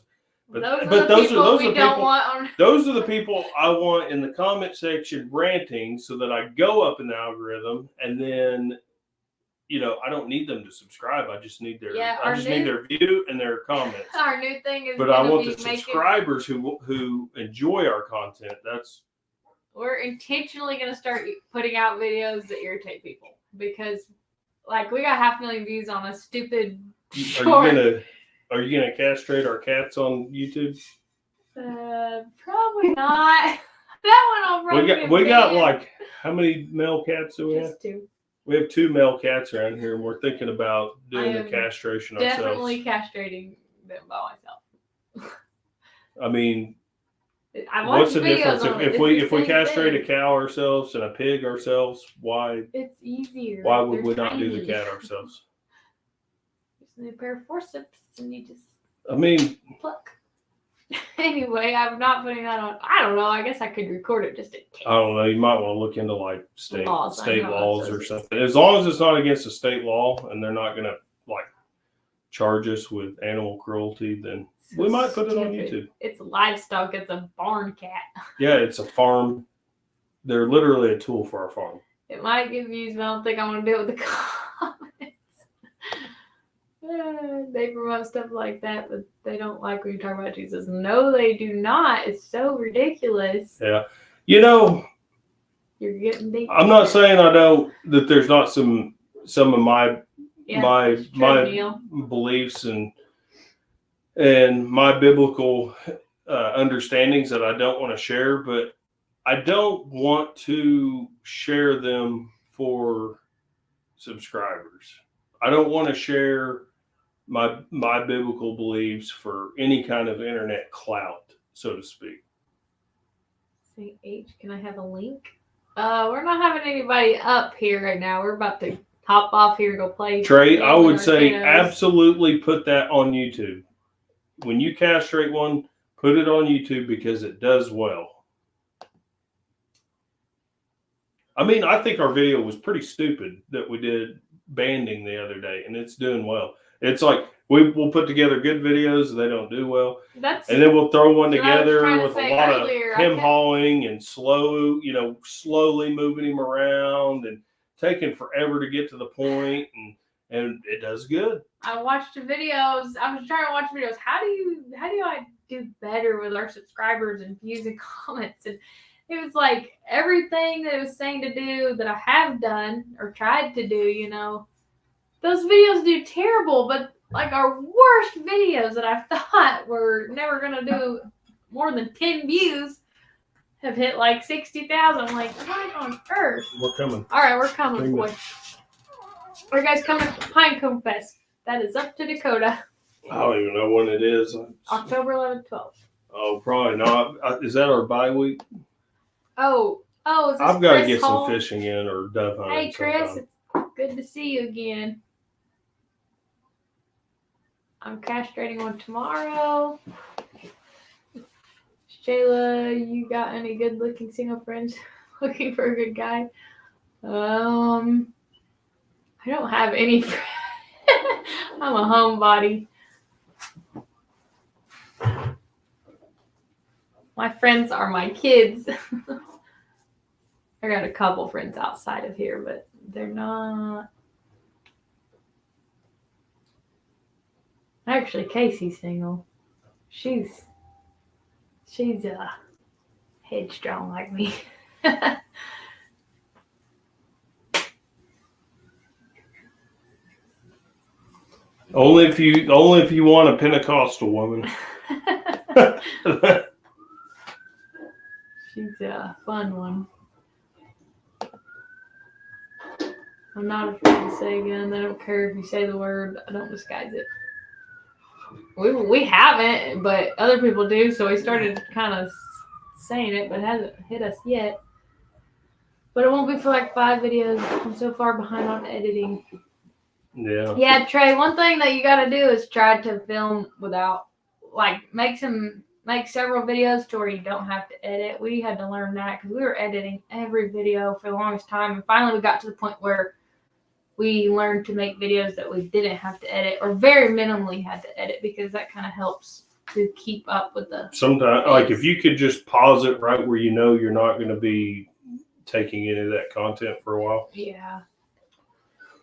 are the people I want in the comment section ranting, so that I go up in the algorithm, and then I don't need them to subscribe. I just need their need their view and their comments. Our new thing is, but I want the subscribers who enjoy our content. We're intentionally going to start putting out videos that irritate people because, like, we got 500,000 views on a stupid short. Are you gonna castrate our cats on YouTube? Probably not. That one I'll probably We got like how many male cats do we have? Just 2. We have 2 male cats around here, and we're thinking about doing the castration ourselves. Definitely castrating them by myself. I mean, what's the difference if we castrate a cow ourselves and a pig ourselves? Why? It's easier. Why would we not do the cat ourselves? Just need a pair of forceps, and you just I mean, pluck. Anyway, I'm not putting that on. I don't know. I guess I could record it just in case. I don't know. You might want to look into like state Laws, I know, laws it or says something. As long as it's not against a state law and they're not gonna like charge us with animal cruelty, then So we might put it on stupid. YouTube. It's livestock. It's a barn cat. Yeah, it's a farm. They're literally a tool for our farm. It might get views, but I don't think I want to do it with the comments. They promote stuff like that, but they don't like when you talk about Jesus. No, they do not. It's so ridiculous. Yeah. You know, You're getting deep. I'm not saying I don't that there's not some of my it's true, my Neil. beliefs and my biblical understandings that I don't want to share, but I don't want to share them for subscribers. I don't want to share my biblical beliefs for any kind of internet clout, so to speak. Say H, can I have a link? We're not having anybody up here right now. We're about to hop off here and go play. Trey, I games would with say our kiddos. absolutely put that on YouTube. When you castrate one, put it on YouTube because it does well. I mean, I think our video was pretty stupid that we did banding the other day, and it's doing well. It's like we'll put together good videos, they don't do well, That's and then we'll throw one That's what I was together trying to with a say lot earlier. of him hauling and slowly moving him around and taking forever to get to the point, and it does good. I watched the videos. I was trying to watch videos. How do I do better with our subscribers and views and comments? And it was like everything that it was saying to do that I have done or tried to do, those videos do terrible, but like our worst videos that I thought were never going to do more than 10 views have hit like 60,000. I'm like, what on earth? We're coming. All right, we're coming, Bring boy. Are you guys coming to Pinecone Fest? That is up to Dakota. I don't even know when it is. October 11th, 12th. Oh, probably not. Is that our bye week? Oh, is this I've got to Chris get Hall? some fishing in or dove hunting. Hey, Chris, sometime. it's good to see you again. I'm castrating one tomorrow. Shayla, you got any good-looking single friends looking for a good guy? I don't have any friends. I'm a homebody. My friends are my kids. I got a couple friends outside of here, but they're not. Actually, Casey's single. She's headstrong like me. Only if you want a Pentecostal woman. She's a fun one. I'm not afraid to say again. I don't care if you say the word. I don't disguise it. We haven't, but other people do. So we started kind of saying it, but it hasn't hit us yet. But it won't be for like 5 videos. I'm so far behind on editing. Yeah. Yeah, Trey, one thing that you got to do is try to film without, make several videos to where you don't have to edit. We had to learn that because we were editing every video for the longest time. And finally we got to the point where we learned to make videos that we didn't have to edit or very minimally had to edit because that kind of helps to keep up with the... Sometimes, like if you could just pause it right where you're not going to be taking any of that content for a while. Yeah.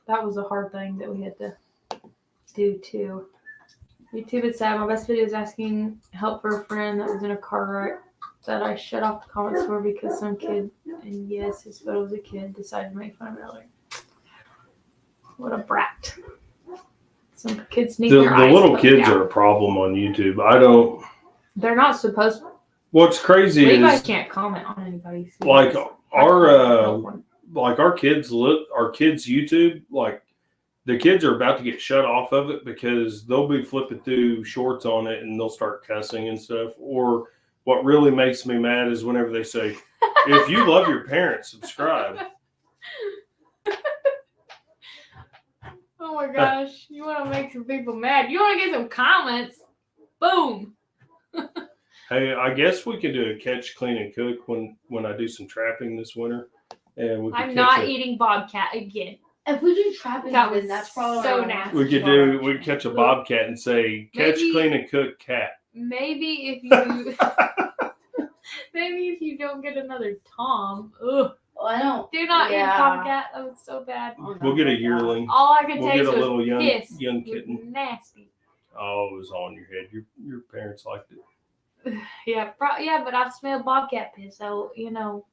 That was a hard thing that we had to do too. YouTube is sad. My best video is asking help for a friend that was in a car wreck that I shut off the comments for because some kid, and yes, his photo was a kid, decided to make fun of it. What a brat. Some kids need The their eyes little poked kids out. are a problem on YouTube. They're not supposed to. What's crazy Levi is can't comment on anybody's like videos. our kids YouTube, like the kids are about to get shut off of it because they'll be flipping through shorts on it and they'll start cussing and stuff. Or what really makes me mad is whenever they say, if you love your parents, subscribe. Oh my gosh, you want to make some people mad. You want to get some comments. Boom. Hey, I guess we could do a catch, clean, and cook when I do some trapping this winter, and we could I'm catch not a, eating bobcat again. If we do trapping, That then was that's probably so what I nasty. want we to could catch a bobcat and say catch, Maybe- clean, and cook cat. Maybe if you maybe if you don't get another Tom. Ugh. Well, I don't. Do not eat Yeah. bobcat. That was so bad. We'll get a yearling. All I could We'll taste get a was little young piss. young It was kitten. nasty. Oh, it was on your head. Your parents liked it. Yeah, but I've smelled bobcat piss, so you know.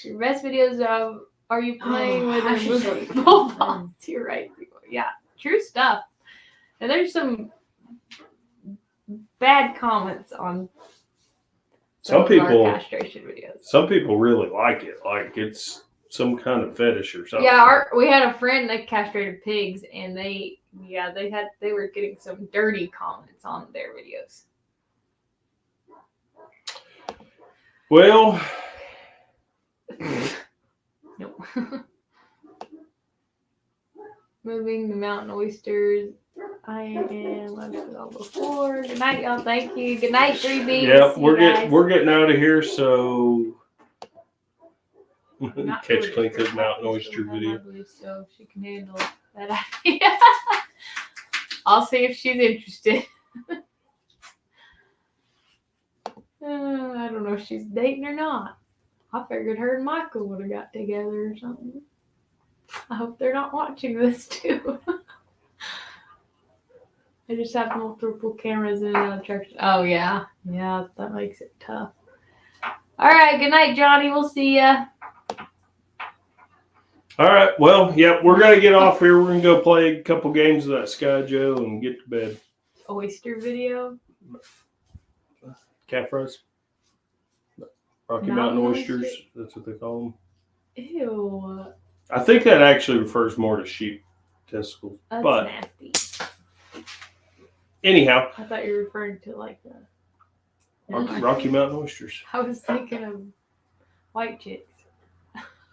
Your best videos of are you playing with I a should say- movable box? You're right. Yeah, true stuff. And there's some bad comments on Some of our people castration videos. Some people really like it. Like it's some kind of fetish or something. Yeah, we had a friend that castrated pigs, and they were getting some dirty comments on their videos. Well, Nope. Moving the mountain oysters. I am. I've said all before. Good night, y'all. Thank you. Good night, 3B. yeah, See we're you guys. getting out of here. So Not catch, really clean, sure cook, mountain how oyster to video. handle it, so she can handle that idea. I'll see if she's interested. I don't know if she's dating or not. I figured her and Michael would have got together or something. I hope they're not watching this too. I just have multiple cameras in another church. Oh yeah, that makes it tough. All right, good night, Johnny. We'll see ya. All right. Well, yep, we're gonna get off here. We're gonna go play a couple games of that Sky Joe and get to bed. Oyster video. Calf fries. Rocky Mountain Mountain oysters. oyster? That's what they call them. Ew, I think that actually refers more to sheep testicles. that's But nasty. anyhow, I thought you were referring to like the. Rocky Mountain oysters. I was thinking of white chicks.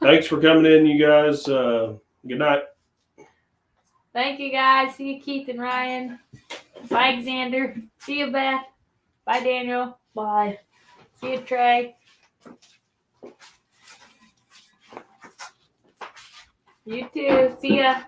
Thanks for coming in, you guys. Good night. Thank you guys. See you, Keith and Ryan. Bye, Xander. See you, Beth. Bye, Daniel. Bye. See you, Trey. You too. See ya.